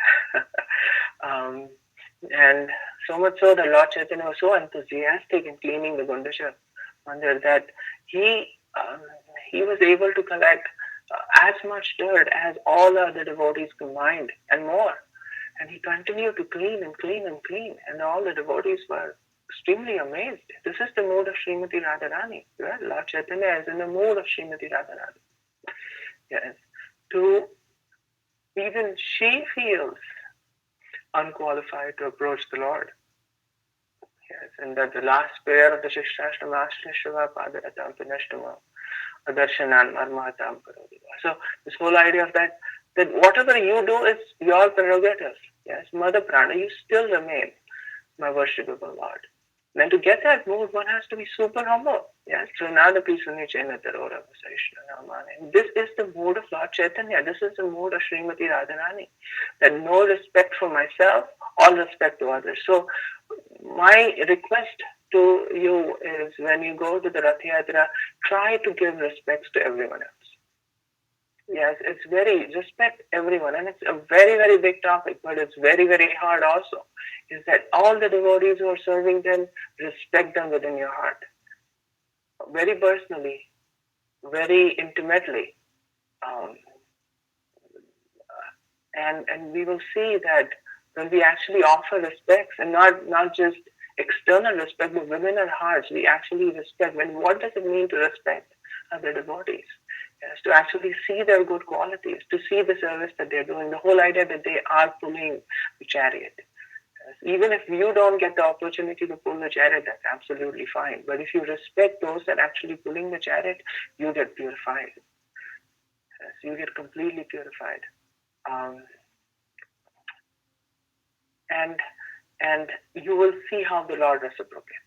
And so much so that Lord Chaitanya was so enthusiastic in cleaning the Gundacha mandir that he was able to collect as much dirt as all other devotees combined and more. And he continued to clean and clean and clean, and all the devotees were extremely amazed. This is the mood of Srimati Radharani. Right? Lord Chaitanya is in the mood of Srimati Radharani. Yes. Even she feels unqualified to approach the Lord. Yes, and that the last prayer of the Shishtashtama, Shrishava Padaratam Pinashtama, Adarshanan Marmahatam Parodiva. So this whole idea of that whatever you do is your prerogative. Yes, Mother Prana, you still remain my worshipable Lord. Then to get that mood, one has to be super humble. Yes, Trinada Pisuni Chainatarora Vasaishwanamane. This is the mood of Lord Chaitanya. This is the mood of Srimati Radharani. That no respect for myself, all respect to others. So my request to you is when you go to the Rath Yatra, try to give respects to everyone else. Yes, it's very, respect everyone, and it's a very, very big topic, but it's very, very hard also. Is that all the devotees who are serving them, respect them within your heart, very personally, very intimately, um, and we will see that when we actually offer respects, and not just external respect, but within our hearts, we actually respect. When what does it mean to respect other devotees? Yes, to actually see their good qualities, to see the service that they're doing, the whole idea that they are pulling the chariot. Yes, even if you don't get the opportunity to pull the chariot, that's absolutely fine. But if you respect those that are actually pulling the chariot, you get purified. Yes, you get completely purified. Um, and and you will see how the Lord reciprocates.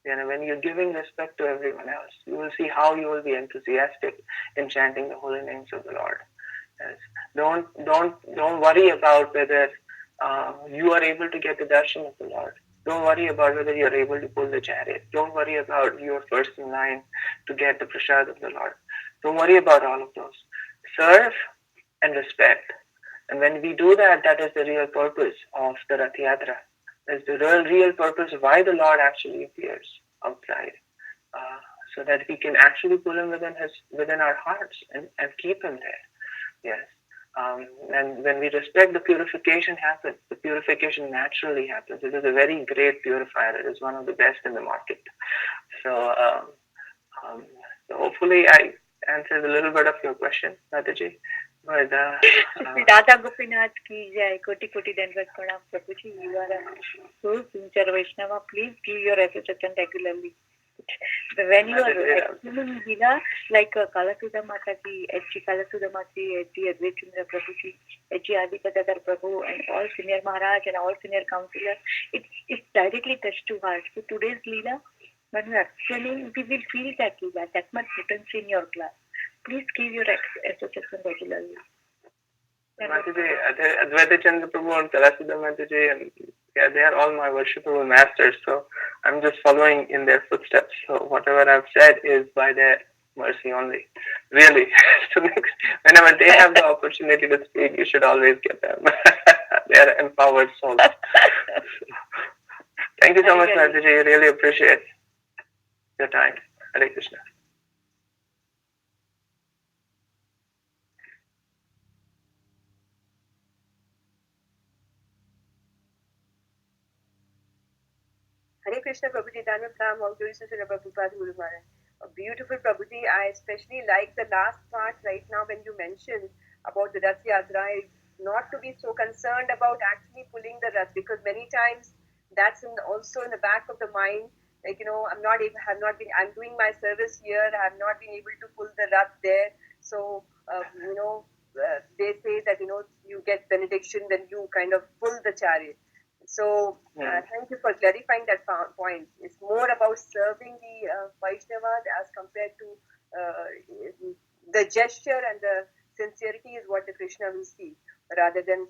When you're giving respect to everyone else, you will see how you will be enthusiastic in chanting the holy names of the Lord. Yes. Don't worry about whether you are able to get the darshan of the Lord. Don't worry about whether you're able to pull the chariot. Don't worry about your first in line to get the prasad of the Lord. Don't worry about all of those. Serve and respect. And when we do that, that is the real purpose of the Rath Yatra. That's the real purpose of why the Lord actually appears outside. So that we can actually pull him within our hearts and keep him there. Yes. And when we respect, the purification happens. The purification naturally happens. It is a very great purifier. It is one of the best in the market. So, so hopefully I answered a little bit of your question, Nataji. But Dada Gopinath ki jai, koti koti dandavat pranam. Prabhuji, you are a so sincere Vaishnava. Please give your association regularly. When you are explaining Hina, like Kalasuda Mataji, H.G. Kalasuda Mataji, H.G. Advait Chandra Prabhuji, H.G. Adipatadar Prabhu, and all senior Maharaj and all senior counselors, it's directly touched to heart. So today's Leela, when you are explaining, we will feel that Leela, that much potency in your class. Please give your association regularly. Mataji, Advaita Chandra Prabhu and Kalasuda Mataji, and yeah, they are all my worshipable masters. So I'm just following in their footsteps. So whatever I've said is by their mercy only. Really. So whenever they have the opportunity to speak, you should always get them. They are empowered souls. Thank you so much, Mataji. I really appreciate your time. Hare Krishna. Hare Krishna Prabhuji, Dhanva Pram, all glories to Srila Prabhupada Guru Maharaj. A beautiful Prabhuji. I especially like the last part right now when you mentioned about the Rath Yatra, not to be so concerned about actually pulling the Rath, because many times that's also in the back of the mind. Like, I'm doing my service here, I have not been able to pull the Rath there. So, they say that, you get benediction when you kind of pull the chariot. So thank you for clarifying that point. It's more about serving the Vaishnavas as compared to the gesture, and the sincerity is what the Krishna will see, rather than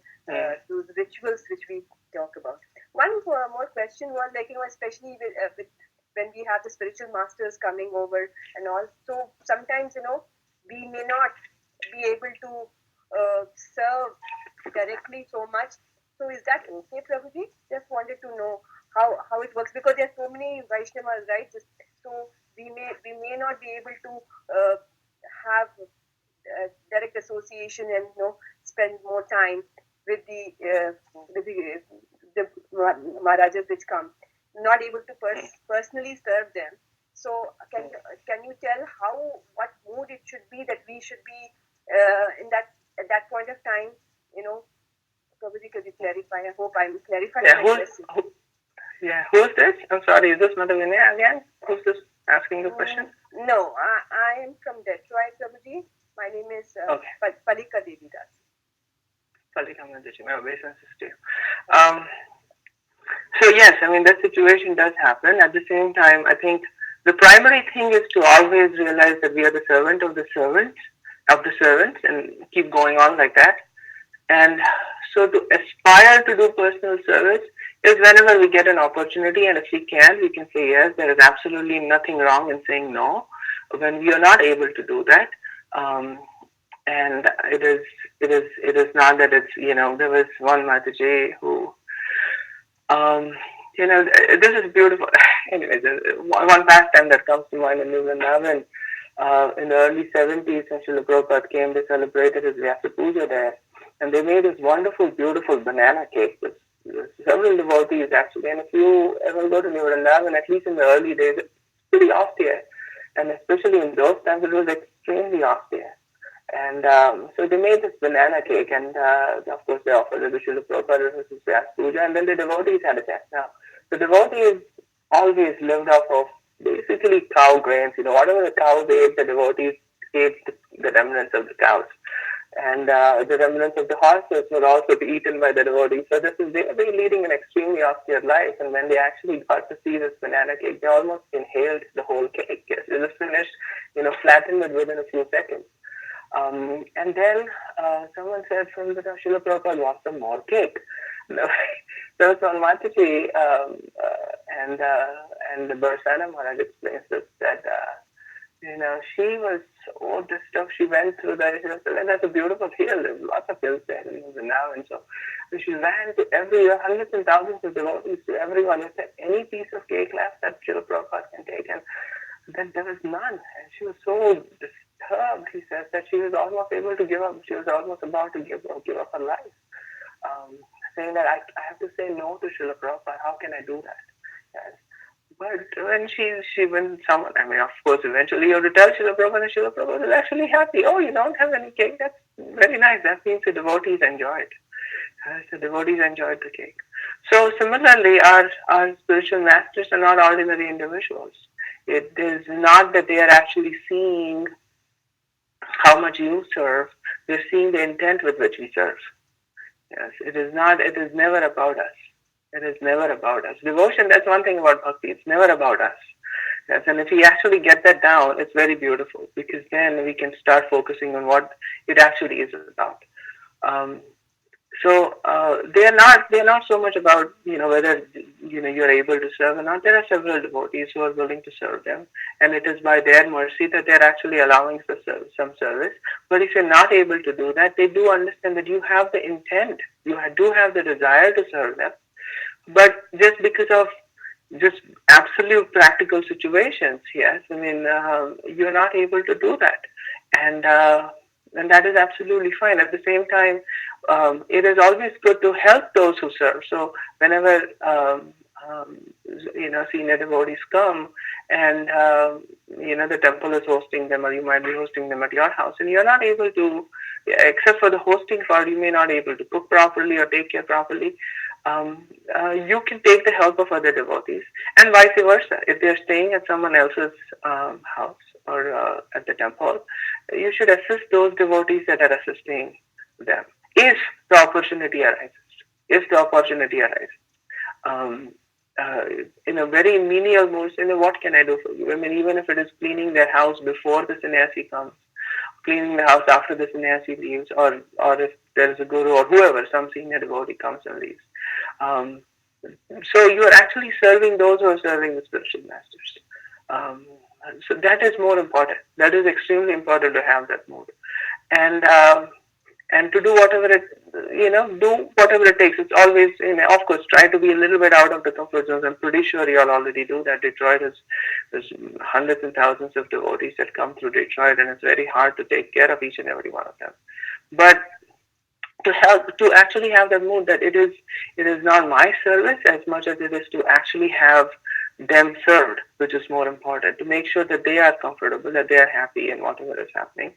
those rituals which we talk about. One more question was, like, especially with when we have the spiritual masters coming over and all. So sometimes, we may not be able to serve directly so much. So is that okay, Prabhuji? Just wanted to know how it works, because there are so many Vaishnavas, right? So we may not be able to have direct association and spend more time with the Maharajas which come. Not able to personally serve them. So can you tell what mood it should be that we should be in that at that point of time? Prabhuji, could you clarify? I hope I'm clarifying my question. Who's this? I'm sorry, is this Mother Vinaya again? Who's this asking the question? No, I am from Detroit, Prabhuji. My name is Palika Devi Das. Palika Mataji, my obeisance to you. yes, I mean that situation does happen. At the same time, I think the primary thing is to always realize that we are the servant of the servants, and keep going on like that. And so to aspire to do personal service is whenever we get an opportunity, and if we can say yes. There is absolutely nothing wrong in saying no when we are not able to do that. Um, and it is not that it's, there was one Mataji who, um, this is beautiful. Anyways, one pastime that comes to mind in Vrindavan, in the early 70s, when Srila Prabhupada came, they celebrated his Vyasa Puja there. And they made this wonderful, beautiful banana cake with several devotees actually. And if you ever go to New Vrindavan, at least in the early days, it's pretty austere. And especially in those times, it was extremely austere. And so they made this banana cake, and of course they offered it to Srila Prabhupada, it was his Vyasa Puja, and then the devotees had a chance. Now, the devotees always lived off of basically cow grains. Whatever the cows ate, the devotees ate the remnants of the cows. And the remnants of the horses were also eaten by the devotees. So they were leading an extremely austere life. And when they actually got to see this banana cake, they almost inhaled the whole cake. Yes, it was finished, flattened within a few seconds. And then someone said from the Srila Prabhupada wants some more cake. There was one Mataji, and the Barsana Maharaj explains this, that she was, this stuff she went through there. And that's a beautiful hill. There's lots of hills there now. And so she ran to hundreds and thousands of devotees, to everyone. Who said, any piece of cake left that Srila Prabhupada can take. And then there was none. And she was so disturbed, he says, that she was almost able to give up. She was almost about to give up her life. Saying that I have to say no to Srila Prabhupada. How can I do that? Yes. But when when someone, of course, eventually you have to tell Srila Prabhupada, and Srila Prabhupada is actually happy. Oh, you don't have any cake? That's very nice. That means the devotees enjoyed. The devotees enjoyed the cake. So similarly, our spiritual masters are not ordinary individuals. It is not that they are actually seeing how much you serve. They're seeing the intent with which we serve. Yes, it is never about us. It is never about us. Devotion, that's one thing about bhakti. It's never about us. Yes, and if we actually get that down, it's very beautiful, because then we can start focusing on what it actually is about. So they are not so much about whether you're able to serve or not. There are several devotees who are willing to serve them, and it is by their mercy that they're actually allowing some service. But if you're not able to do that, they do understand that you have the intent, you do have the desire to serve them, but just because of just absolute practical situations, yes, I mean you're not able to do that, and that is absolutely fine. At the same time, it is always good to help those who serve. So whenever senior devotees come, and the temple is hosting them, or you might be hosting them at your house, and you're not able to, except for the hosting part, you may not be able to cook properly or take care properly. You can take the help of other devotees, and vice versa. If they're staying at someone else's house or at the temple, you should assist those devotees that are assisting them, if the opportunity arises. In a very menial mode, what can I do for you? I mean, even if it is cleaning their house before the sannyasi comes, cleaning the house after the sannyasi leaves, or if there is a guru or whoever, some senior devotee comes and leaves. So you are actually serving those who are serving the spiritual masters. So that is more important. That is extremely important, to have that mood, and to do whatever it takes. It's always, of course, try to be a little bit out of the comfort zone. I'm pretty sure you all already do that. Detroit there's hundreds and thousands of devotees that come through Detroit, and it's very hard to take care of each and every one of them. But to actually have that mood that it is not my service as much as it is to actually have them served, which is more important, to make sure that they are comfortable, that they are happy in whatever is happening,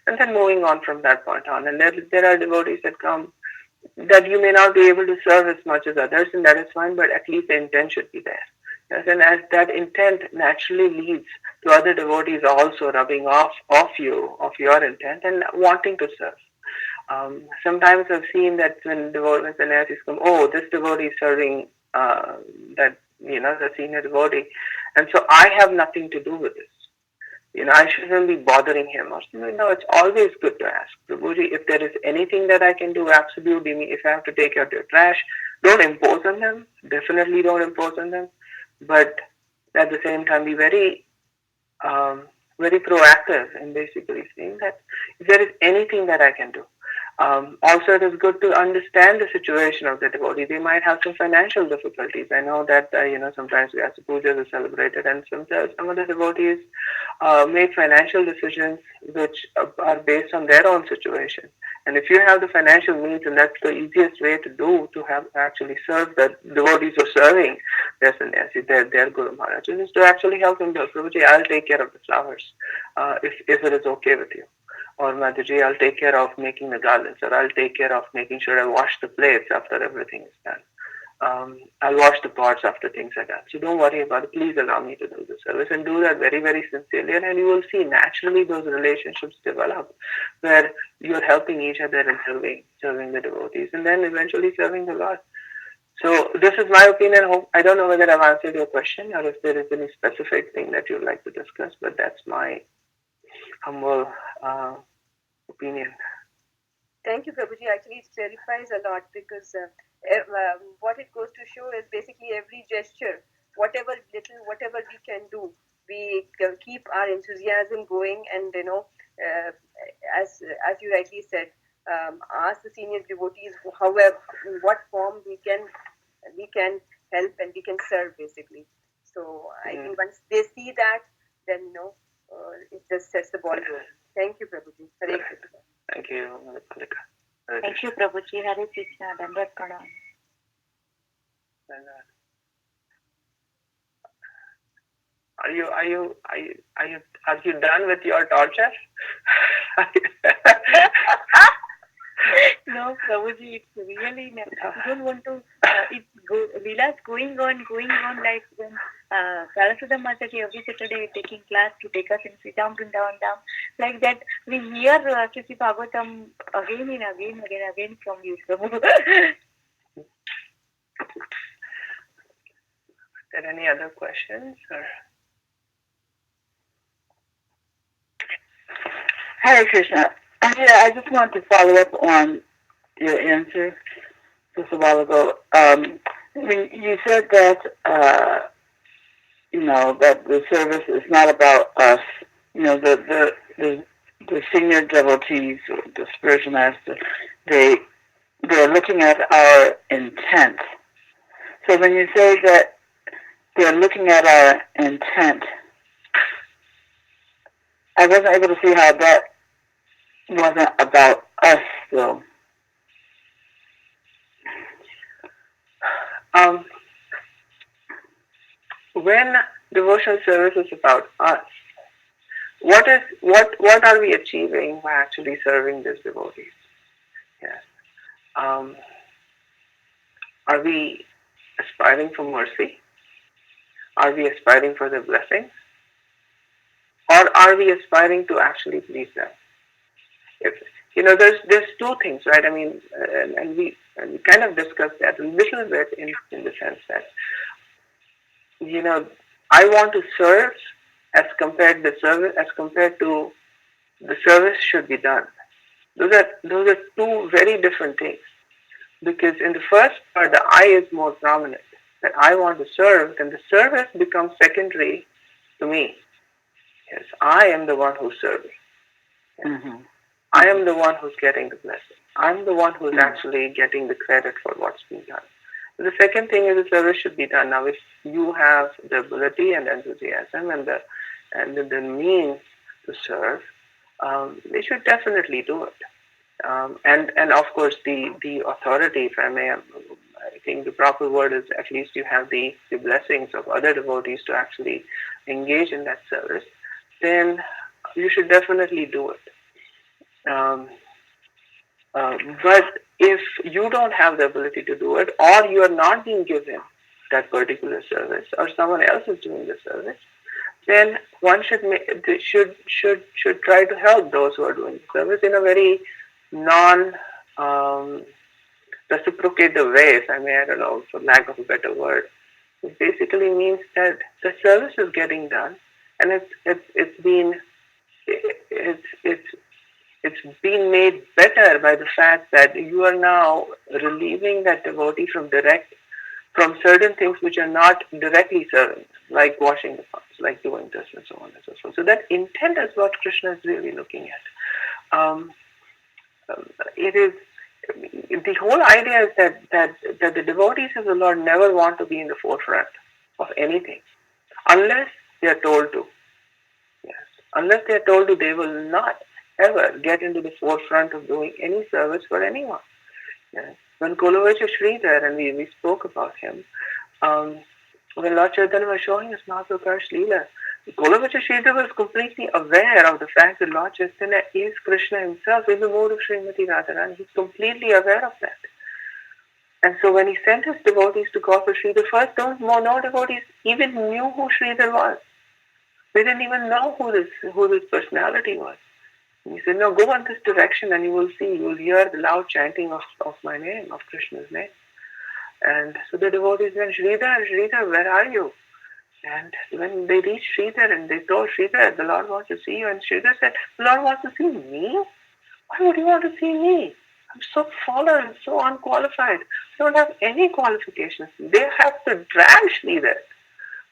and then moving on from that point on. And there are devotees that come that you may not be able to serve as much as others, and that is fine, but at least the intent should be there. Yes, and as that intent naturally leads to other devotees also rubbing off your intent and wanting to serve. Sometimes I've seen that when sannyasis come, this devotee is serving that the senior devotee, and so I have nothing to do with this. I shouldn't be bothering him or something. No, it's always good to ask. Prabhuji, if there is anything that I can do, absolutely. If I have to take out your trash, don't impose on them. Definitely don't impose on them. But at the same time, be um, very proactive in basically saying that if there is anything that I can do. Also, it is good to understand the situation of the devotee. They might have some financial difficulties. I know that sometimes we have pujas are celebrated, and sometimes some of the devotees make financial decisions which are based on their own situation. And if you have the financial means, and that's the easiest way to do to have actually serve the devotees who are serving their sannyasi, their Guru Maharaj, is to actually help them. Prabhuji, I'll take care of the flowers, if it is okay with you. Or Mataji, I'll take care of making the garlands, or I'll take care of making sure I wash the plates after everything is done. I'll wash the pots after things are done. So don't worry about it. Please allow me to do the service, and do that very, very sincerely. And you will see naturally those relationships develop where you're helping each other and serving the devotees, and then eventually serving the Lord. So this is my opinion. I don't know whether I've answered your question or if there is any specific thing that you'd like to discuss, but that's my humble opinion. Thank you, Prabhuji. Actually, it clarifies a lot because what it goes to show is basically every gesture, whatever little, whatever we can do, we keep our enthusiasm going, and as you rightly said, ask the senior devotees, however, in what form we can help and we can serve basically. So I think once they see that, then it just sets the ball rolling. Thank you, Prabhuji. Hare Krishna. Thank you, Malika. Thank you, Prabhuji. Hare Krishna. Dandavat Pranam. Are you done with your torture? No, Prabhuji, it's really not. I don't want to. Leela's going on like when Saraswati Mataji every Saturday taking class to take us in Sridham Vrindavan Dham. Like that, we hear Sri Bhagavatham again and again from you, Prabhu. Are there any other questions? Or? Hare Krishna. I just want to follow up on your answer just a while ago. When you said that that the service is not about us. The senior devotees, the spiritual master, they're looking at our intent. So when you say that they're looking at our intent, I wasn't able to see how that wasn't about us, though. When devotional service is about us, what are we achieving by actually serving these devotees? Yes. Are we aspiring for mercy? Are we aspiring for their blessings? Or are we aspiring to actually please them? There's two things, right? I mean, and we kind of discussed that a little bit in the sense that, I want to serve as compared to the service should be done. Those are two very different things. Because in the first part, the I is more prominent. That I want to serve, then the service becomes secondary to me. Yes, I am the one who's serving. Yes. Mm-hmm. I am the one who's getting the blessing. I'm the one who's actually getting the credit for what's being done. The second thing is the service should be done. Now, if you have the ability and enthusiasm and the means to serve, they should definitely do it. And of course, the authority, if I may, I think the proper word is at least you have the blessings of other devotees to actually engage in that service, then you should definitely do it. But if you don't have the ability to do it, or you are not being given that particular service, or someone else is doing the service, then one should try to help those who are doing the service in a very reciprocate the ways. I mean, I don't know, for lack of a better word. It basically means that the service is getting done, and it's been made better by the fact that you are now relieving that devotee from certain things which are not directly serving, like washing the palms, like doing this and so on and so forth. So that intent is what Krishna is really looking at. It is the whole idea is that the devotees of the Lord never want to be in the forefront of anything unless they are told to. Yes, unless they are told to, they will not ever get into the forefront of doing any service for anyone. Yes. When Kulavacha Sridhar, and we spoke about him, when Lord Chaitanya was showing us Mahaprabhu's Leela, Kulavacha Sridhar was completely aware of the fact that Lord Chaitanya is Krishna himself in the mode of Srimati Radharani. He's completely aware of that. And so when he sent his devotees to call for Sridhar, first no devotees even knew who Sridhar was. They didn't even know who this personality was. And he said, no, go in this direction and you will see, you will hear the loud chanting of my name, of Krishna's name. And so the devotees went, Sridhar, where are you? And when they reached Sridhar and they told Sridhar, the Lord wants to see you. And Sridhar said, the Lord wants to see me? Why would he want to see me? I'm so fallen, so unqualified. I don't have any qualifications. They have to drag Sridhar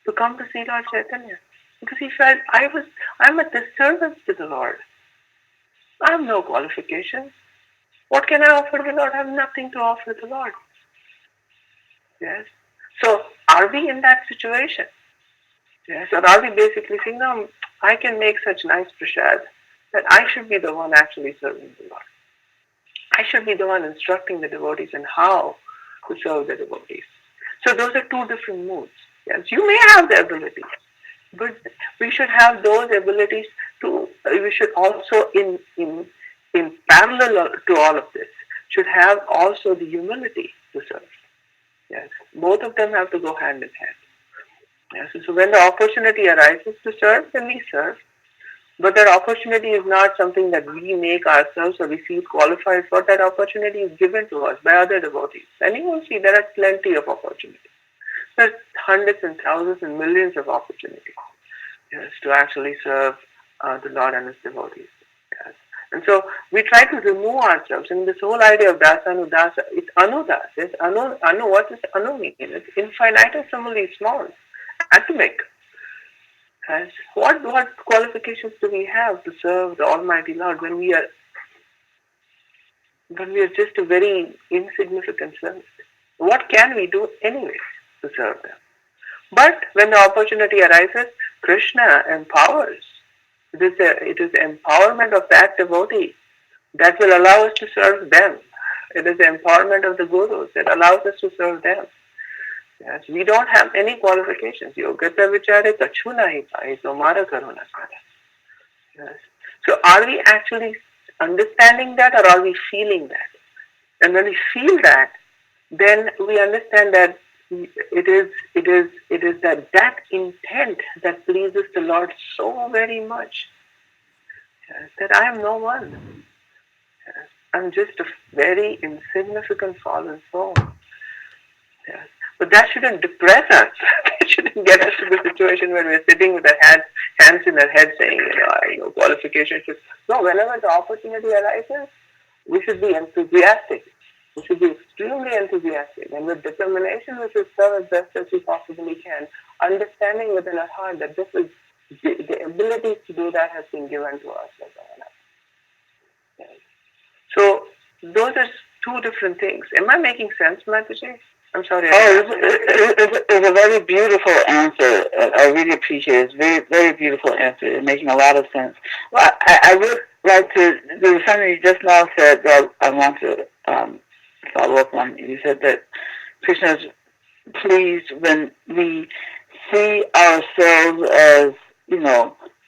to come to see Lord Chaitanya. Because he felt, I'm a disservice to the Lord. I have no qualifications. What can I offer the Lord? I have nothing to offer the Lord. Yes. So are we in that situation? Yes. Or are we basically saying, no, I can make such nice prasad that I should be the one actually serving the Lord. I should be the one instructing the devotees in how to serve the devotees. So those are two different moods. Yes. You may have the ability, but we should have those abilities to, we should also in parallel to all of this, should have also the humility to serve. Yes, both of them have to go hand in hand. Yes, so when the opportunity arises to serve, then we serve. But that opportunity is not something that we make ourselves or we feel qualified for. That opportunity is given to us by other devotees. And you will see there are plenty of opportunities. There's hundreds and thousands and millions of opportunities, yes, to actually serve the Lord and His devotees. Yes. And so we try to remove ourselves. And this whole idea of dasa anudasa, it's anudas. It's anu, what does anu mean? It's infinitesimally small, atomic. Yes. What qualifications do we have to serve the Almighty Lord when we are just a very insignificant service? What can we do anyways to serve them? But when the opportunity arises, Krishna empowers. It is the empowerment of that devotee that will allow us to serve them. It is the empowerment of the gurus that allows us to serve them. Yes, we don't have any qualifications. Yogata vichare kachu nahi pai, tomara karuna kare. Yes. So are we actually understanding that or are we feeling that? And when we feel that, then we understand that it is that intent that pleases the Lord so very much. Yes, that I am no one. Yes, I'm just a very insignificant fallen soul. Yes. But that shouldn't depress us. That shouldn't get us to the situation where we're sitting with our hands in our head saying, I have no qualifications. No, whenever the opportunity arises, we should be enthusiastic. We should be extremely enthusiastic, and with determination we should serve as best as we possibly can, understanding within our heart that this is the ability to do that has been given to us. Yes. So those are two different things. Am I making sense, Mataji? I'm sorry. It's a very beautiful answer. I really appreciate it. It's a very, very beautiful answer. It's making a lot of sense. Well, I would like to, there was something you just now said that I want to follow up on. You said that Krishna is pleased when we see ourselves as,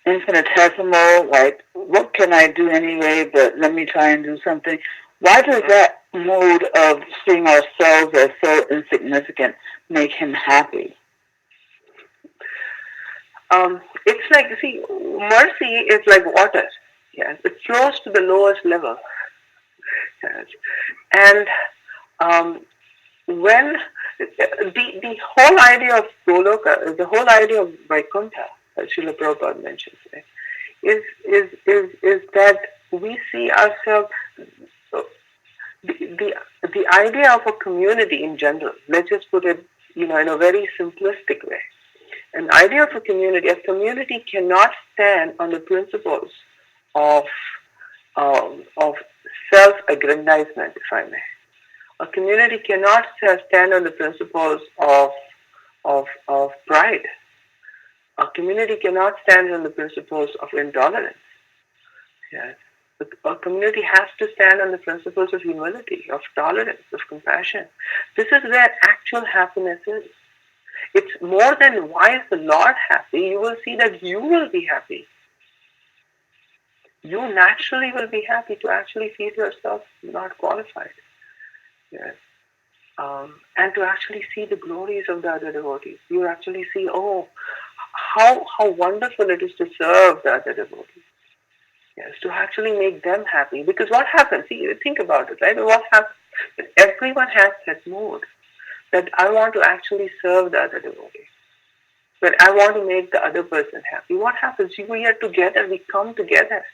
infinitesimal, like, what can I do anyway, but let me try and do something. Why does that mode of seeing ourselves as so insignificant make him happy? It's like, see, mercy is like water. Yes, it flows to the lowest level. Yes. And when the whole idea of Goloka, the whole idea of Vaikuntha, as Srila Prabhupada mentions, right, is that we see ourselves, the idea of a community in general. Let's just put it, in a very simplistic way. An idea of a community cannot stand on the principles of of self-aggrandizement, if I may. A community cannot stand on the principles of pride. A community cannot stand on the principles of intolerance. Yes. A community has to stand on the principles of humility, of tolerance, of compassion. This is where actual happiness is. It's more than why is the Lord happy. You will see that you will be happy. You naturally will be happy to actually feel yourself not qualified. Yes. And to actually see the glories of the other devotees. You actually see, how wonderful it is to serve the other devotees. Yes, to actually make them happy. Because what happens, see, think about it, right? What happens? Everyone has that mood that I want to actually serve the other devotee. But I want to make the other person happy. What happens? We are together, we come together.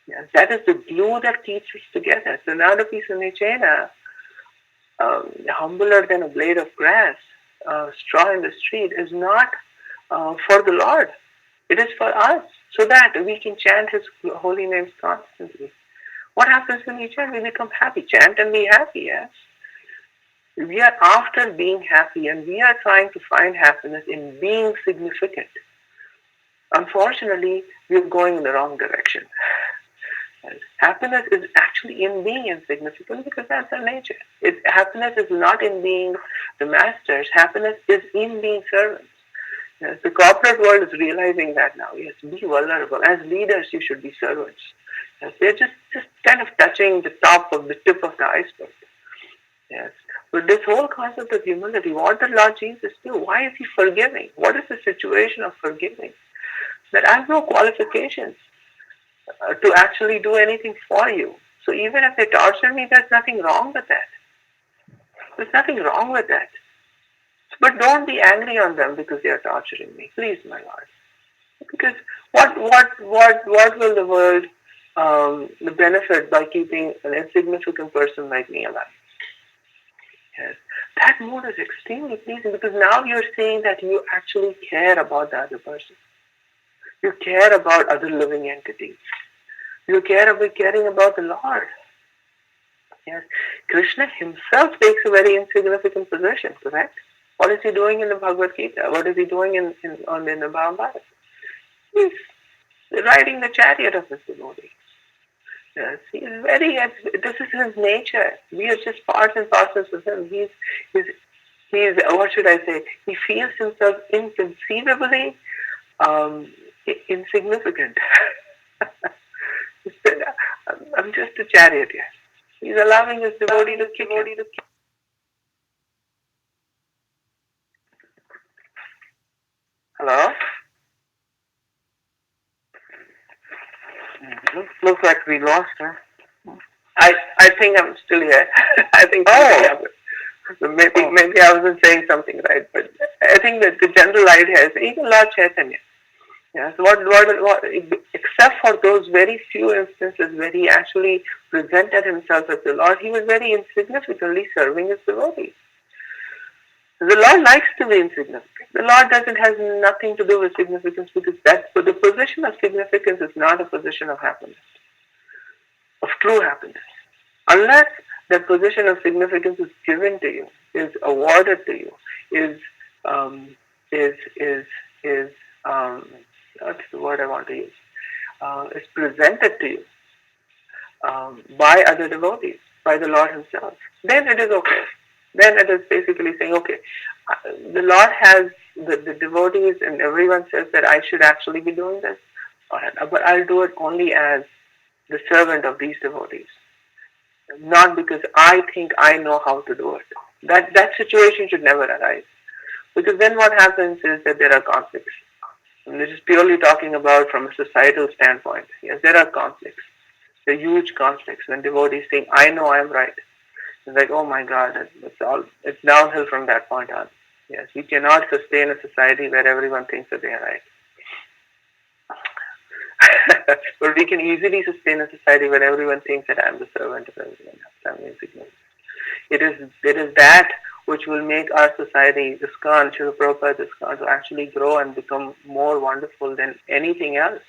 Yes, that is the glue that keeps us together. So now the piece of Nichena, humbler than a blade of grass, straw in the street, is not for the Lord. It is for us, so that we can chant His holy names constantly. What happens when we chant? We become happy. Chant and be happy, yes? We are after being happy, and we are trying to find happiness in being significant. Unfortunately, we are going in the wrong direction. Happiness is actually in being insignificant, because that's our nature. Happiness is not in being the masters. Happiness is in being servants. Yes, the corporate world is realizing that now. Yes, be vulnerable. As leaders, you should be servants. Yes, they're just kind of touching the tip of the iceberg. Yes. But this whole concept of humility, what did Lord Jesus do? Why is He forgiving? What is the situation of forgiving? That I have no qualifications to actually do anything for you. So even if they torture me, there's nothing wrong with that. There's nothing wrong with that. But don't be angry on them because they are torturing me. Please, my Lord. Because what will the world benefit by keeping an insignificant person like me alive? Yes. That mood is extremely pleasing, because now you're saying that you actually care about the other person. You care about other living entities. You caring about the Lord. Yes. Krishna himself takes a very insignificant position, correct? What is he doing in the Bhagavad Gita? What is he doing in the Bhagavatham? He's riding the chariot of his devotee. Yes, he is this is his nature. We are just parts and parcels of him. He's what should I say? He feels himself inconceivably insignificant. I'm just a chariot, yes. He's allowing his devotee to kick him. Hello? Looks like we lost her. I think I'm still here. I think maybe I wasn't saying something right, but I think that the general idea is even Lord Chaitanya. Yes, what except for those very few instances where he actually presented himself as the Lord, he was very insignificantly serving his devotees. The Lord likes to be insignificant. The Lord has nothing to do with significance, because the position of significance is not a position of happiness, of true happiness. Unless that position of significance is given to you, is awarded to you, is that's the word I want to use, is presented to you by other devotees, by the Lord himself, then it is okay. Then it is basically saying, okay, the Lord has the devotees, and everyone says that I should actually be doing this, but I'll do it only as the servant of these devotees, not because I think I know how to do it. That situation should never arise, because then what happens is that there are conflicts. And this is purely talking about from a societal standpoint. Yes, there are conflicts. There are huge conflicts when devotees think, I know I'm right. It's like, oh my God, it's downhill from that point on. Yes, we cannot sustain a society where everyone thinks that they are right. But we can easily sustain a society where everyone thinks that I'm the servant of everyone else. I'm insignificant. It is that which will make our society, the ISKCON, Srila Prabhupada's ISKCON, to actually grow and become more wonderful than anything else.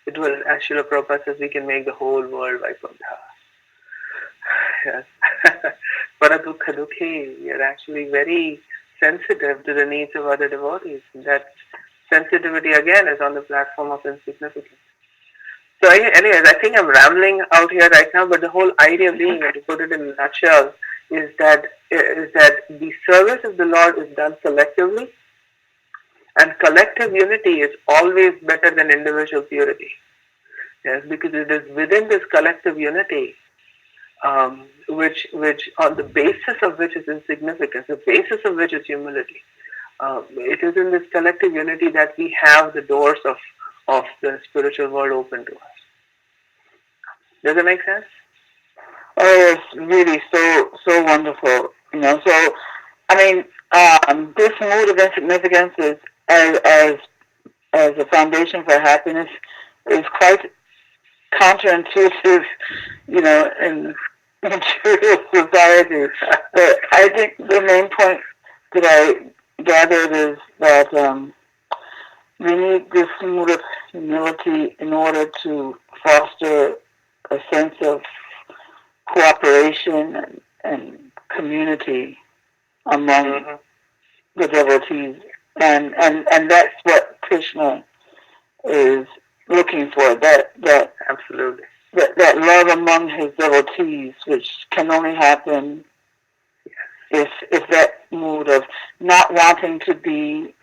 It will, as Srila Prabhupada says, we can make the whole world Vaikuntha. Yes. Paradukha Dukhi, we are actually very sensitive to the needs of other devotees. That sensitivity again is on the platform of insignificance. So anyways, I think I'm rambling out here right now, but the whole idea being, to put it in a nutshell, is that the service of the Lord is done collectively, and collective unity is always better than individual purity. Yes, because it is within this collective unity, which on the basis of which is insignificance, the basis of which is humility. It is in this collective unity that we have the doors of the spiritual world open to us. Does it make sense? Oh, it's really so wonderful. So I mean, this mood of insignificance is as a foundation for happiness is quite counterintuitive, in material society. But I think the main point that I gathered is that we need this mood of humility in order to foster a sense of cooperation and community among the devotees, and that's what Krishna is looking for. That absolutely. That love among his devotees, which can only happen if that mood of not wanting to be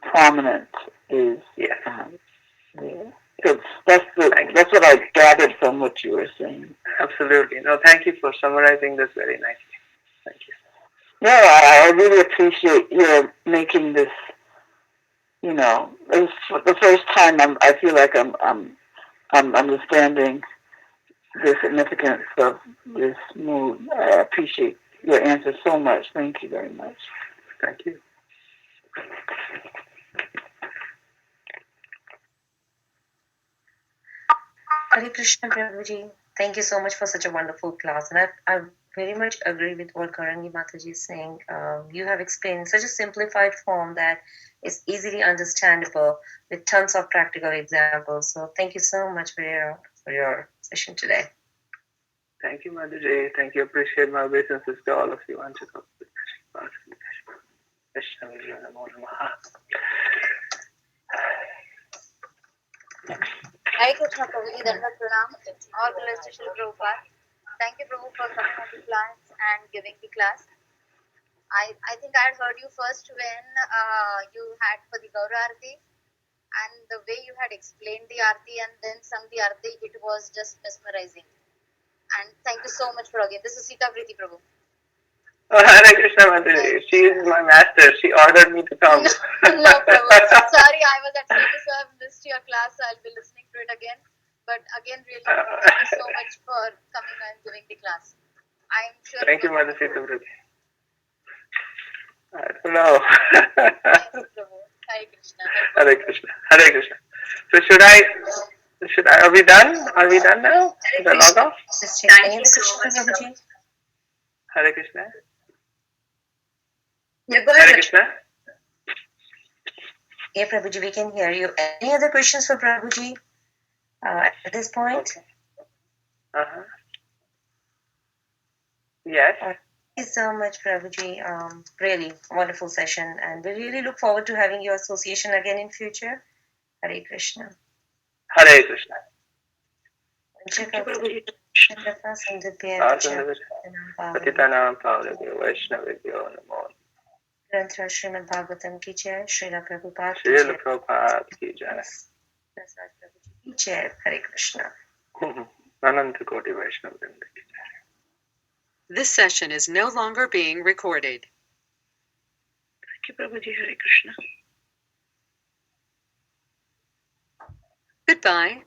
prominent is there. So that's what I gathered from what you were saying. Absolutely. No, thank you for summarizing this very nicely. Thank you. No, I really appreciate your making this. It's the first time I feel like I'm understanding the significance of this mood. I appreciate your answer so much. Thank you very much. Thank you. Hare Krishna, Prabhuji. Thank you so much for such a wonderful class. And I very much agree with what Karangi Mataji is saying. You have explained in such a simplified form that is easily understandable with tons of practical examples. So thank you so much for your session today. Thank you, Mataji. Thank you. Appreciate my obeisances to all of you. Hare Krishna, Prabhuji, Dandavat Pranam. All blessed to Srila Prabhupada. Thank you, Prabhu, for coming on the class and giving the class. I think I had heard you first when you had for the Gaura Arati, and the way you had explained the Arati and then sung the Arati, it was just mesmerizing. And thank you so much for again. This is Sita Priti, Prabhu. Oh, Hare Krishna, Mataji. She is my master. She ordered me to come. No, Prabhu. Sorry, I was at service, so I've missed your class. So I'll be listening to it again. But again, really, thank you so much for coming and giving the class. I'm sure. Thank you, Mother Sita Priti. I don't know. Yes, Prabhu. Hare Krishna. Hare Krishna. Hare Krishna. So are we done? Are we done now? Should I log off? Thank you so much, Prabhuji. Hare Krishna. Yeah, go ahead. Hare Krishna. Yeah, Prabhuji, we can hear you. Any other questions for Prabhuji at this point? Okay. Yes. Thank you so much, Prabhuji. Really wonderful session, and we really look forward to having your association again in future. Hare Krishna. Hare Krishna. Patitanam Pavanebhyo Vaishnavebhyo Namo. Granth Srimad Bhagavatam ki jai, Srila Prabhupada ki Srila jai. Prabhupada ki jai. Prasad Prabhuji ki jai. Hare Krishna. Ananta Koti Vaishnavendra ki jai. This session is no longer being recorded. Thank you, Prabhuji. Hare Krishna. Goodbye.